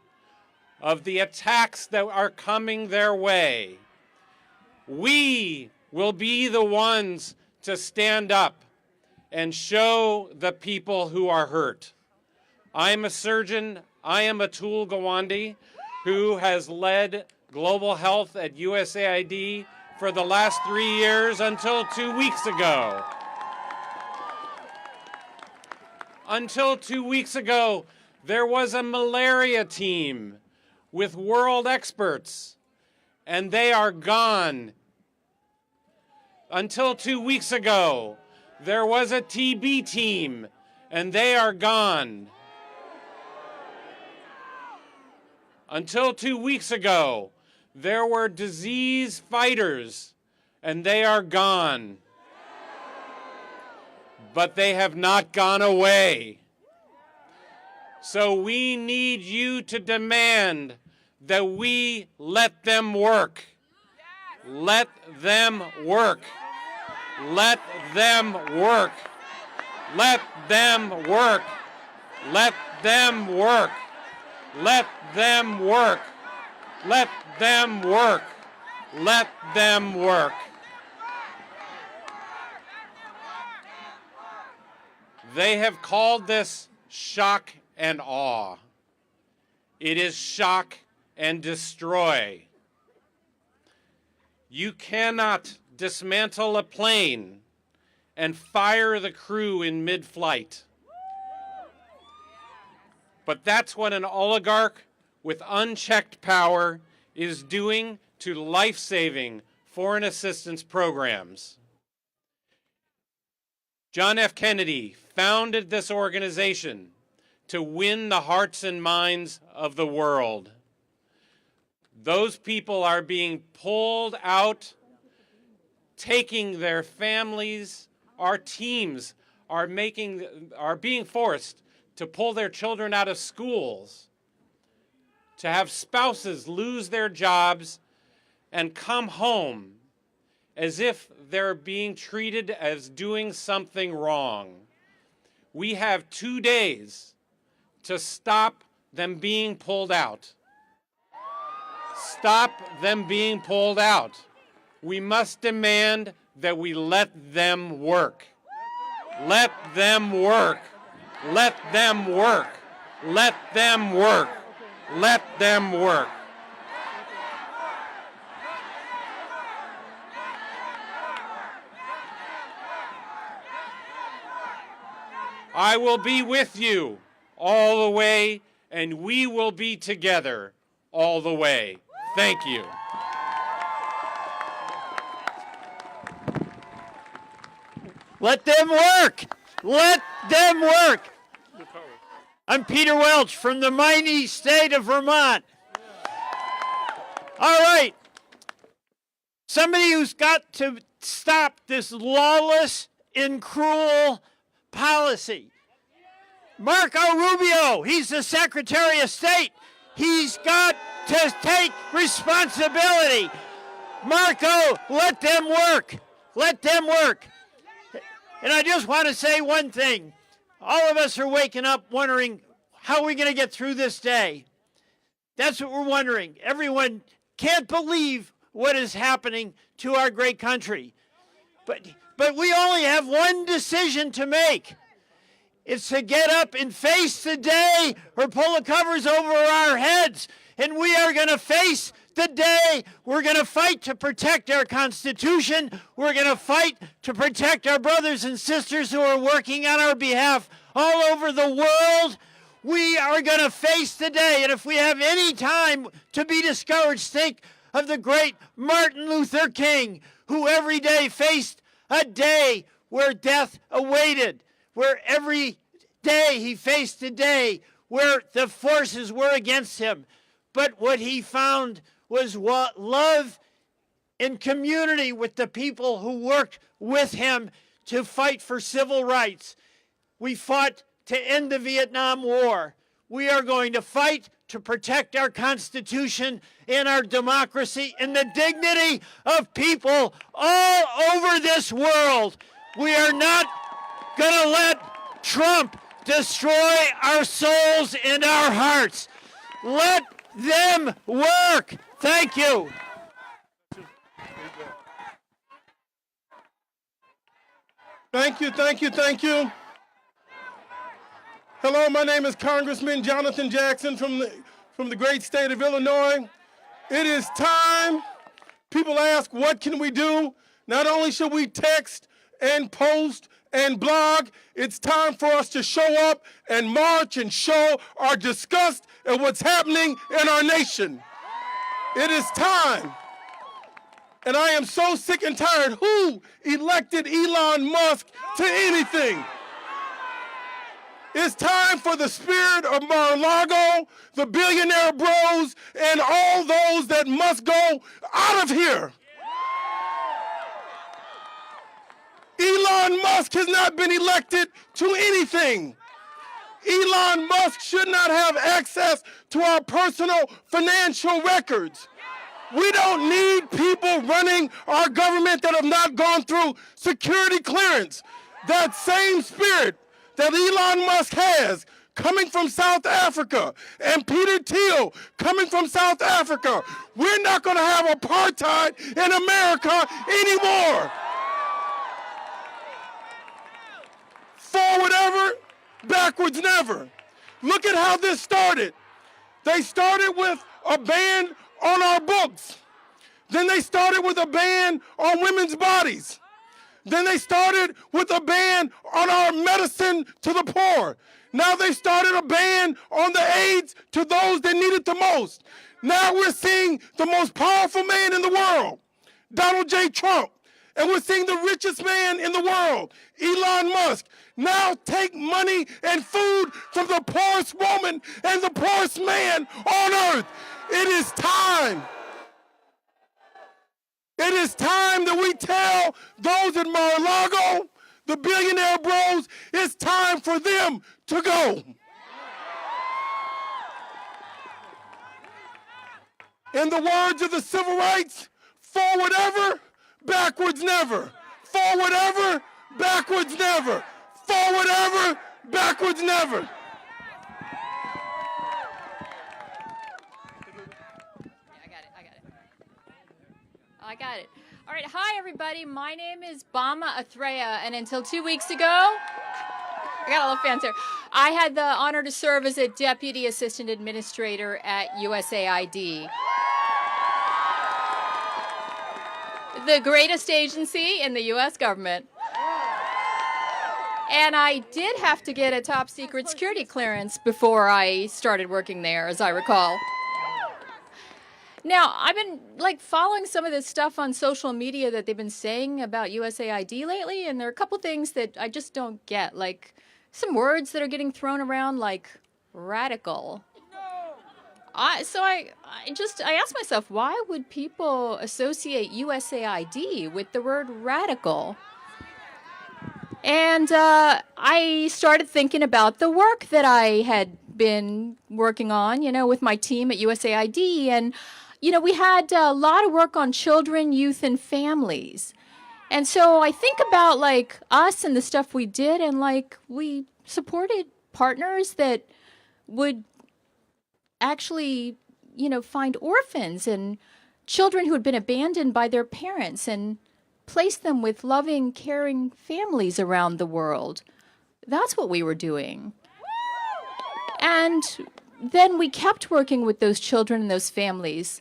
of the attacks that are coming their way. We will be the ones to stand up and show the people who are hurt. I'm a surgeon. I am Atul Gawande, who has led global health at USAID for the last 3 years until 2 weeks ago. Until 2 weeks ago, there was a malaria team with world experts, and they are gone. Until 2 weeks ago, there was a TB team, and they are gone. Until 2 weeks ago, there were disease fighters, and they are gone. But they have not gone away. So we need you to demand that we let them work. Let them work. Let them work. Let them work. Let them work. Let them work. Let them work. Let them work. They have called this shock and awe. It is shock and destroy. You cannot dismantle a plane and fire the crew in mid-flight. But that's what an oligarch with unchecked power is doing to life-saving foreign assistance programs. John F. Kennedy founded this organization to win the hearts and minds of the world. Those people are being pulled out, taking their families. Our teams are being forced to pull their children out of schools, to have spouses lose their jobs and come home as if they're being treated as doing something wrong. We have 2 days to stop them being pulled out. Stop them being pulled out. We must demand that we let them work. Let them work. Let them work. Let them work. Let them work. I will be with you all the way, and we will be together all the way. Thank you. Let them work. Let them work. I'm Peter Welch from the mighty state of Vermont. All right. Somebody who's got to stop this lawless and cruel policy. Marco Rubio, he's the Secretary of State. He's got to take responsibility. Marco, let them work. Let them work. And I just want to say one thing. All of us are waking up wondering, how are we going to get through this day? That's what we're wondering. Everyone can't believe what is happening to our great country. But we only have one decision to make. It's to get up and face the day or pull the covers over our heads. And we are going to face the day. We're going to fight to protect our Constitution. We're going to fight to protect our brothers and sisters who are working on our behalf all over the world. We are going to face the day. And if we have any time to be discouraged, think of the great Martin Luther King, who every day faced a day where death awaited, where every day he faced a day where the forces were against him. But what he found was love and community with the people who worked with him to fight for civil rights. We fought to end the Vietnam War. We are going to fight to protect our Constitution and our democracy and the dignity of people all over this world. We are not going to let Trump destroy our souls and our hearts. Let them work. Thank you. Thank you, thank you, thank you. Hello, my name is Congressman Jonathan Jackson from the great state of Illinois. It is time. People ask, what can we do? Not only should we text and post and blog, it's time for us to show up and march and show our disgust at what's happening in our nation. It is time. And I am so sick and tired. Who elected Elon Musk to anything? It's time for the spirit of Mar-a-Lago, the billionaire bros, and all those that must go out of here. Elon Musk has not been elected to anything. Elon Musk should not have access to our personal financial records. We don't need people running our government that have not gone through security clearance. That same spirit that Elon Musk has coming from South Africa and Peter Thiel coming from South Africa. We're not going to have apartheid in America anymore. Forward ever, backwards never. Look at how this started. They started with a ban on our books. Then they started with a ban on women's bodies. Then they started with a ban on our medicine to the poor. Now they started a ban on the AIDS to those that need it the most. Now we're seeing the most powerful man in the world, Donald J. Trump. And we're seeing the richest man in the world, Elon Musk, now take money and food from the poorest woman and the poorest man on earth. It is time. It is time that we tell those in Mar-a-Lago, the billionaire bros, it's time for them to go. In the words of the civil rights, forward ever, backwards never. Forward ever, backwards never. Forward ever, backwards never. I got it. All right. Hi, everybody. My name is Bama Athreya, and until 2 weeks ago, I got a little fancy. I had the honor to serve as a Deputy Assistant Administrator at USAID, the greatest agency in the U.S. government. And I did have to get a top secret security clearance before I started working there, as I recall. Now, I've been following some of this stuff on social media that they've been saying about USAID lately, and there are a couple things that I just don't get, like some words that are getting thrown around like radical. So I asked myself, why would people associate USAID with the word radical? And I started thinking about the work that I had been working on, with my team at USAID. And, we had a lot of work on children, youth, and families. And so I think about, us and the stuff we did, and, we supported partners that would actually, find orphans and children who had been abandoned by their parents and place them with loving, caring families around the world. That's what we were doing. And then we kept working with those children and those families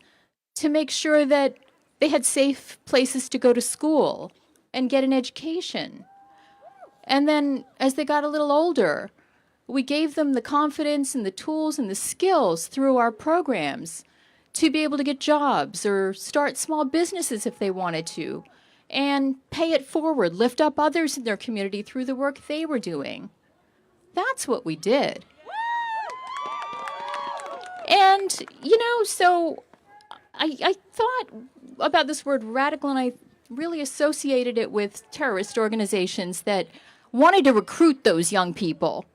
to make sure that they had safe places to go to school and get an education. And then as they got a little older, we gave them the confidence and the tools and the skills through our programs to be able to get jobs or start small businesses if they wanted to, and pay it forward, lift up others in their community through the work they were doing. That's what we did. And, so I thought about this word radical, and I really associated it with terrorist organizations that wanted to recruit those young people.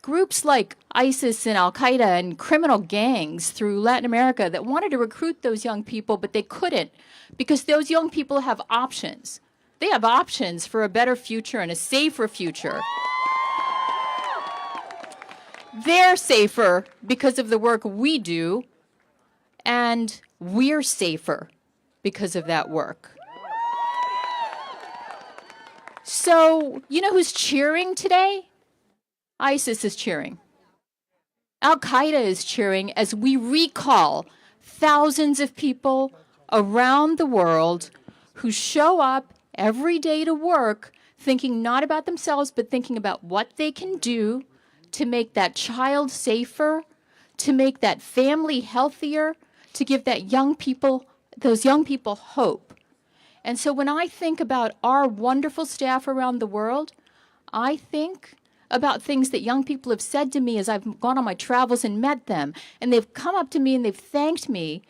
Groups like ISIS and Al-Qaeda and criminal gangs through Latin America that wanted to recruit those young people, but they couldn't because those young people have options. They have options for a better future and a safer future. They're safer because of the work we do, and we're safer because of that work. So, you know who's cheering today? ISIS is cheering. Al-Qaeda is cheering as we recall thousands of people around the world who show up every day to work thinking not about themselves, but thinking about what they can do to make that child safer, to make that family healthier, to give that those young people hope. And so when I think about our wonderful staff around the world, I think about things that young people have said to me as I've gone on my travels and met them. And they've come up to me and they've thanked me.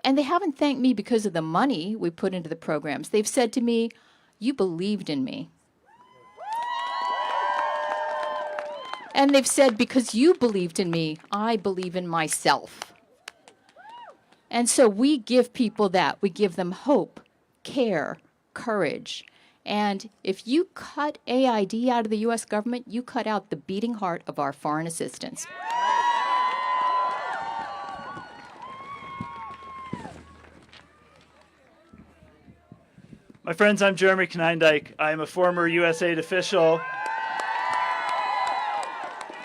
And they haven't thanked me because of the money we put into the programs. They've said to me, "You believed in me." And they've said, "Because you believed in me, I believe in myself." And so we give people that. We give them hope, care, courage. And if you cut AID out of the U.S. government, you cut out the beating heart of our foreign assistance. My friends, I'm Jeremy Konyndyk. I am a former USAID official.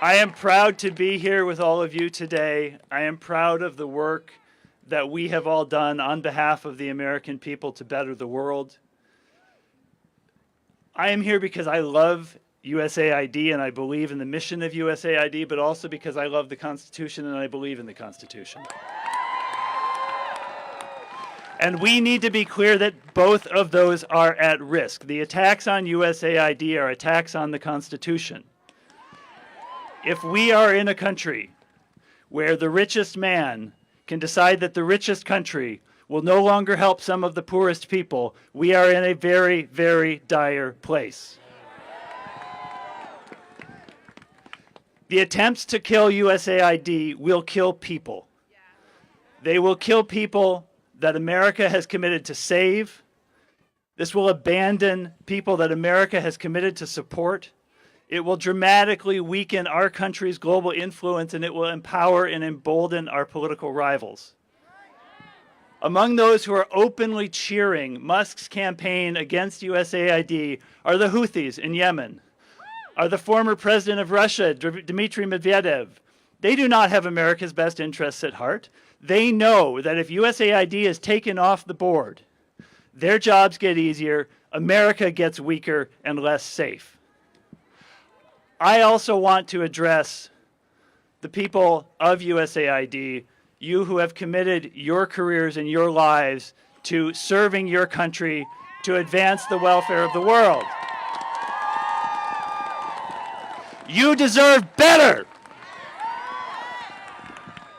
I am proud to be here with all of you today. I am proud of the work that we have all done on behalf of the American people to better the world. I am here because I love USAID and I believe in the mission of USAID, but also because I love the Constitution and I believe in the Constitution. And we need to be clear that both of those are at risk. The attacks on USAID are attacks on the Constitution. If we are in a country where the richest man can decide that the richest country will no longer help some of the poorest people, we are in a very, very dire place. The attempts to kill USAID will kill people. They will kill people that America has committed to save. This will abandon people that America has committed to support. It will dramatically weaken our country's global influence, and it will empower and embolden our political rivals. Among those who are openly cheering Musk's campaign against USAID are the Houthis in Yemen, are the former president of Russia, Dmitry Medvedev. They do not have America's best interests at heart. They know that if USAID is taken off the board, their jobs get easier, America gets weaker and less safe. I also want to address the people of USAID, you who have committed your careers and your lives to serving your country to advance the welfare of the world. You deserve better.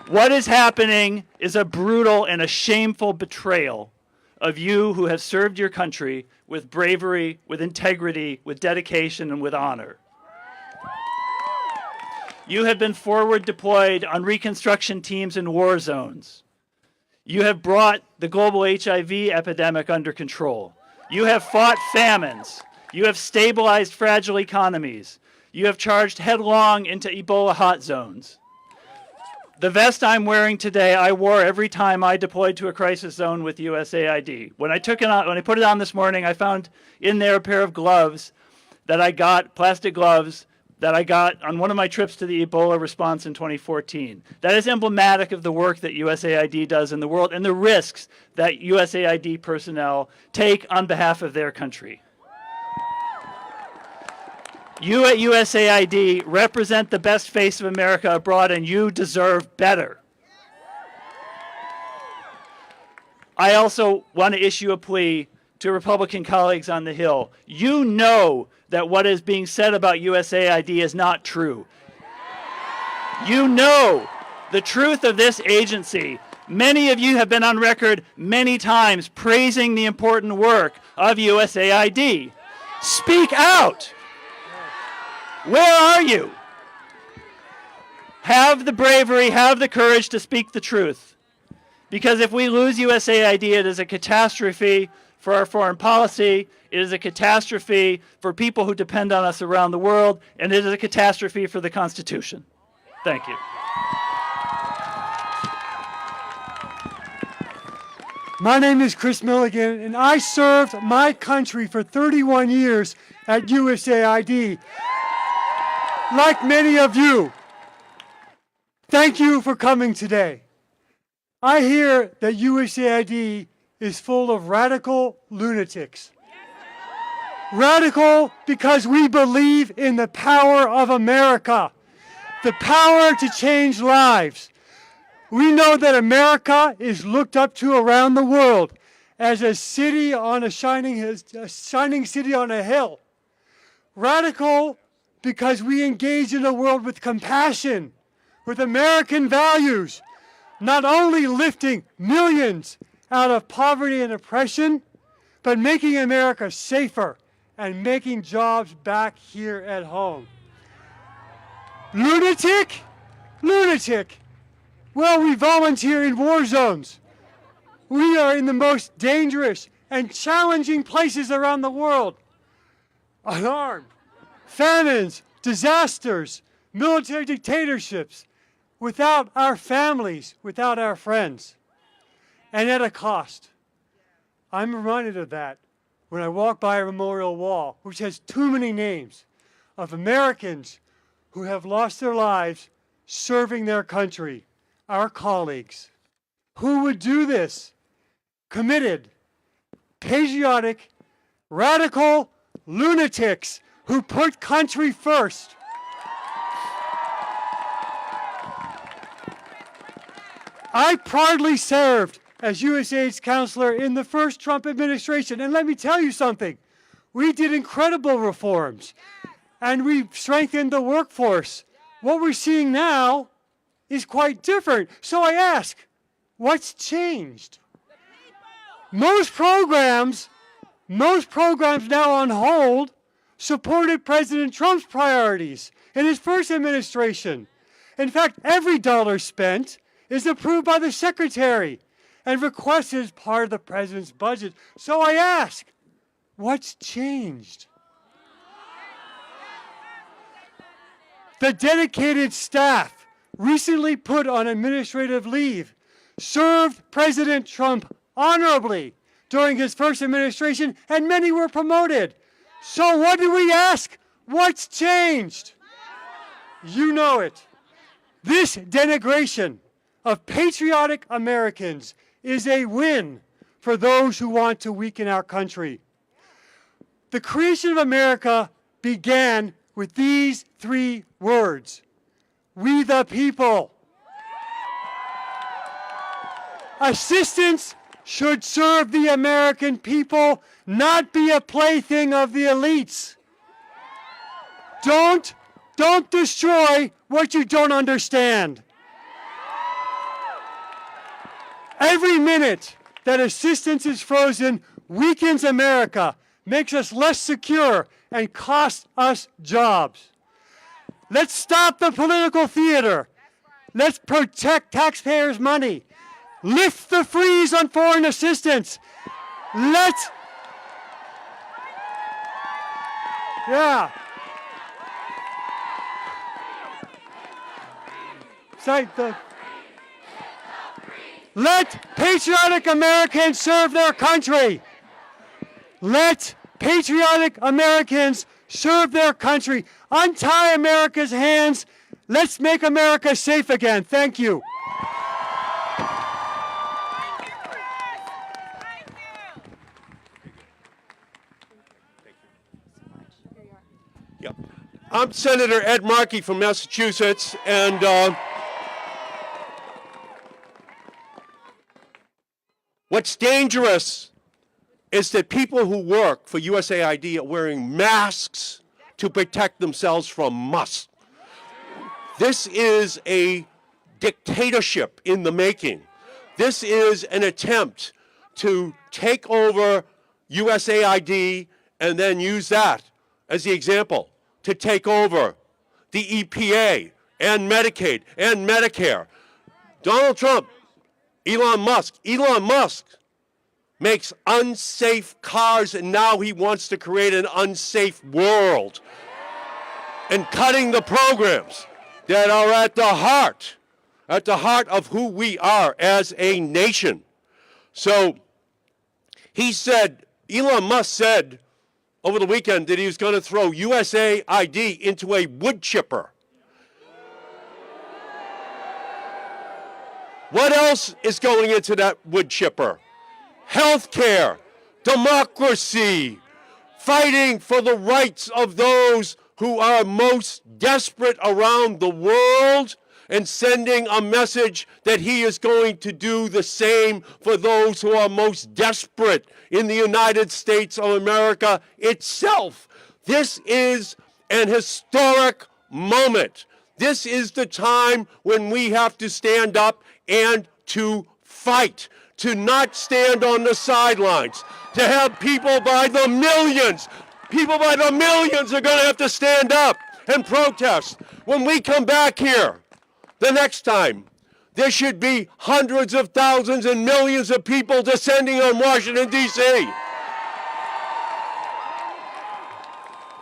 What is happening is a brutal and a shameful betrayal of you who have served your country with bravery, with integrity, with dedication, and with honor. You have been forward deployed on reconstruction teams in war zones. You have brought the global HIV epidemic under control. You have fought famines. You have stabilized fragile economies. You have charged headlong into Ebola hot zones. The vest I'm wearing today, I wore every time I deployed to a crisis zone with USAID. When I put it on this morning, I found in there a pair of gloves that I got, plastic gloves, that I got on one of my trips to the Ebola response in 2014. That is emblematic of the work that USAID does in the world and the risks that USAID personnel take on behalf of their country. You at USAID represent the best face of America abroad, and you deserve better. I also want to issue a plea to Republican colleagues on the Hill. You know that what is being said about USAID is not true. You know the truth of this agency. Many of you have been on record many times praising the important work of USAID. Speak out. Where are you? Have the bravery, have the courage to speak the truth. Because if we lose USAID, it is a catastrophe for our foreign policy, it is a catastrophe for people who depend on us around the world, and it is a catastrophe for the Constitution. Thank you. My name is Chris Milligan, and I served my country for 31 years at USAID. Like many of you, thank you for coming today. I hear that USAID is full of radical lunatics. Radical because we believe in the power of America, the power to change lives. We know that America is looked up to around the world as a city on a shining city on a hill. Radical because we engage in a world with compassion, with American values, not only lifting millions out of poverty and oppression, but making America safer and making jobs back here at home. Lunatic? Lunatic. Well, we volunteer in war zones. We are in the most dangerous and challenging places around the world. Unarmed, famines, disasters, military dictatorships, without our families, without our friends, and at a cost. I'm reminded of that when I walk by a memorial wall, which has too many names of Americans who have lost their lives serving their country. Our colleagues. Who would do this? Committed, patriotic, radical lunatics who put country first. I proudly served as USAID's counselor in the first Trump administration, and let me tell you something. We did incredible reforms, and we strengthened the workforce. What we're seeing now is quite different. So I ask, what's changed? Most programs now on hold supported President Trump's priorities in his first administration. In fact, every dollar spent is approved by the secretary and requested as part of the president's budget. So I ask, what's changed? The dedicated staff recently put on administrative leave served President Trump honorably during his first administration, and many were promoted. So what do we ask? What's changed? You know it. This denigration of patriotic Americans is a win for those who want to weaken our country. The creation of America began with these 3 words: we the people. Assistance should serve the American people, not be a plaything of the elites. Don't destroy what you don't understand. Every minute that assistance is frozen weakens America, makes us less secure, and costs us jobs. Let's stop the political theater. Let's protect taxpayers' money. Lift the freeze on foreign assistance. Let's Let patriotic Americans serve their country. Let patriotic Americans serve their country. Untie America's hands. Let's make America safe again. Thank you. Yep. I'm Senator Ed Markey from Massachusetts, and what's dangerous is that people who work for USAID are wearing masks to protect themselves from us. This is a dictatorship in the making. This is an attempt to take over USAID and then use that as the example to take over the EPA and Medicaid and Medicare. Donald Trump, Elon Musk makes unsafe cars, and now he wants to create an unsafe world and cutting the programs. that are at the heart of who we are as a nation. So he said, Elon Musk said over the weekend that he was going to throw USAID into a wood chipper. What else is going into that wood chipper? Healthcare, democracy, fighting for the rights of those who are most desperate around the world, and sending a message that he is going to do the same for those who are most desperate in the United States of America itself. This is an historic moment. This is the time when we have to stand up and to fight, to not stand on the sidelines, to have people by the millions are going to have to stand up and protest. When we come back here the next time, there should be hundreds of thousands and millions of people descending on Washington, D.C.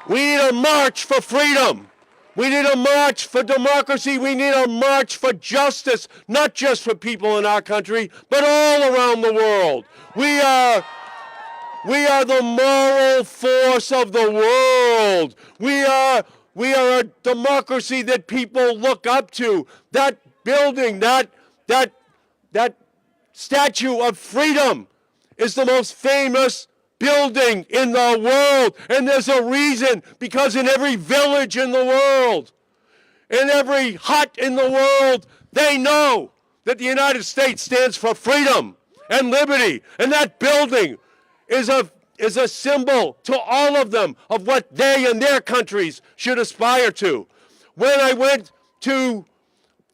We need a march for freedom. We need a march for democracy. We need a march for justice, not just for people in our country, but all around the world. We are the moral force of the world. We are a democracy that people look up to. That building, that statue of freedom is the most famous building in the world. And there's a reason, because in every village in the world, in every hut in the world, they know that the United States stands for freedom and liberty. And that building is a symbol to all of them of what they and their countries should aspire to. When I went to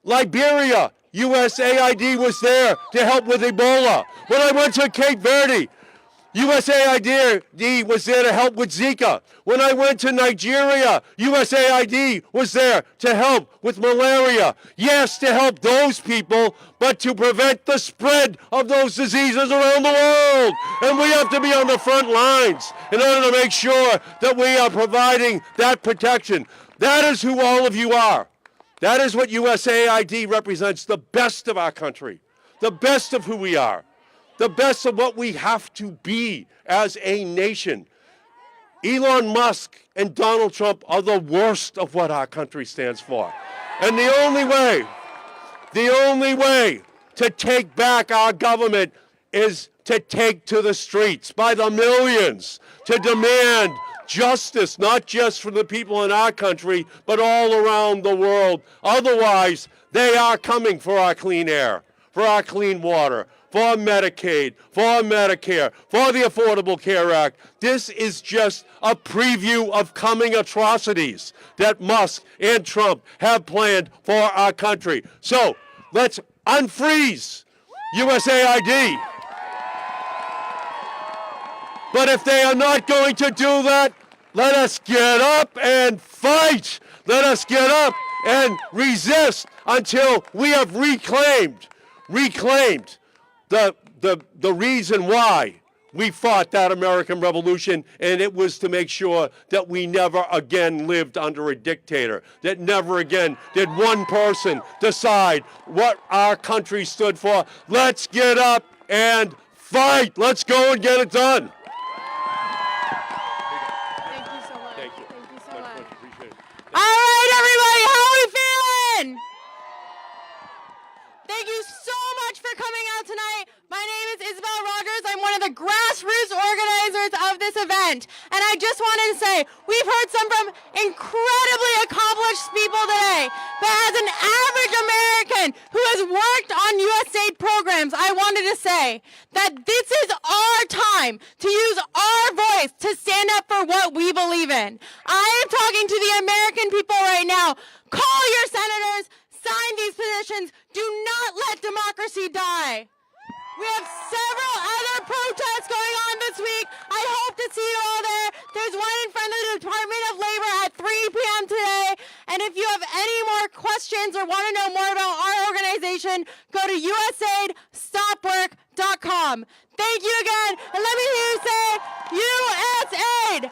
Liberia, USAID was there to help with Ebola. When I went to Cape Verde, USAID was there to help with Zika. When I went to Nigeria, USAID was there to help with malaria. Yes, to help those people, but to prevent the spread of those diseases around the world. And we have to be on the front lines in order to make sure that we are providing that protection. That is who all of you are. That is what USAID represents, the best of our country, the best of who we are, the best of what we have to be as a nation. Elon Musk and Donald Trump are the worst of what our country stands for. And the only way to take back our government is to take to the streets by the millions to demand justice, not just for the people in our country, but all around the world. Otherwise, they are coming for our clean air, for our clean water, for Medicaid, for Medicare, for the Affordable Care Act. This is just a preview of coming atrocities that Musk and Trump have planned for our country. So let's unfreeze USAID. But if they are not going to do that, let us get up and fight. Let us get up and resist until we have reclaimed the reason why we fought that American Revolution, and it was to make sure that we never again lived under a dictator, that never again did one person decide what our country stood for. Let's get up and fight. Let's go and get it done. Thank you so much. Thank you. Thank you so much. Appreciate it. All right, everybody, how are we feeling? Thank you so much for coming out tonight. My name is Isabel Rogers. I'm one of the grassroots organizers of this event. And I just wanted to say, we've heard some from incredibly accomplished people today. But as an average American who has worked on USAID programs, I wanted to say that this is our time to use our voice to stand up for what we believe in. I am talking to the American people right now. Call your senators. Sign these petitions. Do not let democracy die. We have several other protests going on this week. I hope to see you all there. There's one in front of the Department of Labor at 3 p.m. today. And if you have any more questions or want to know more about our organization, go to USAIDstopwork.com. Thank you again. And let me hear you say, USAID!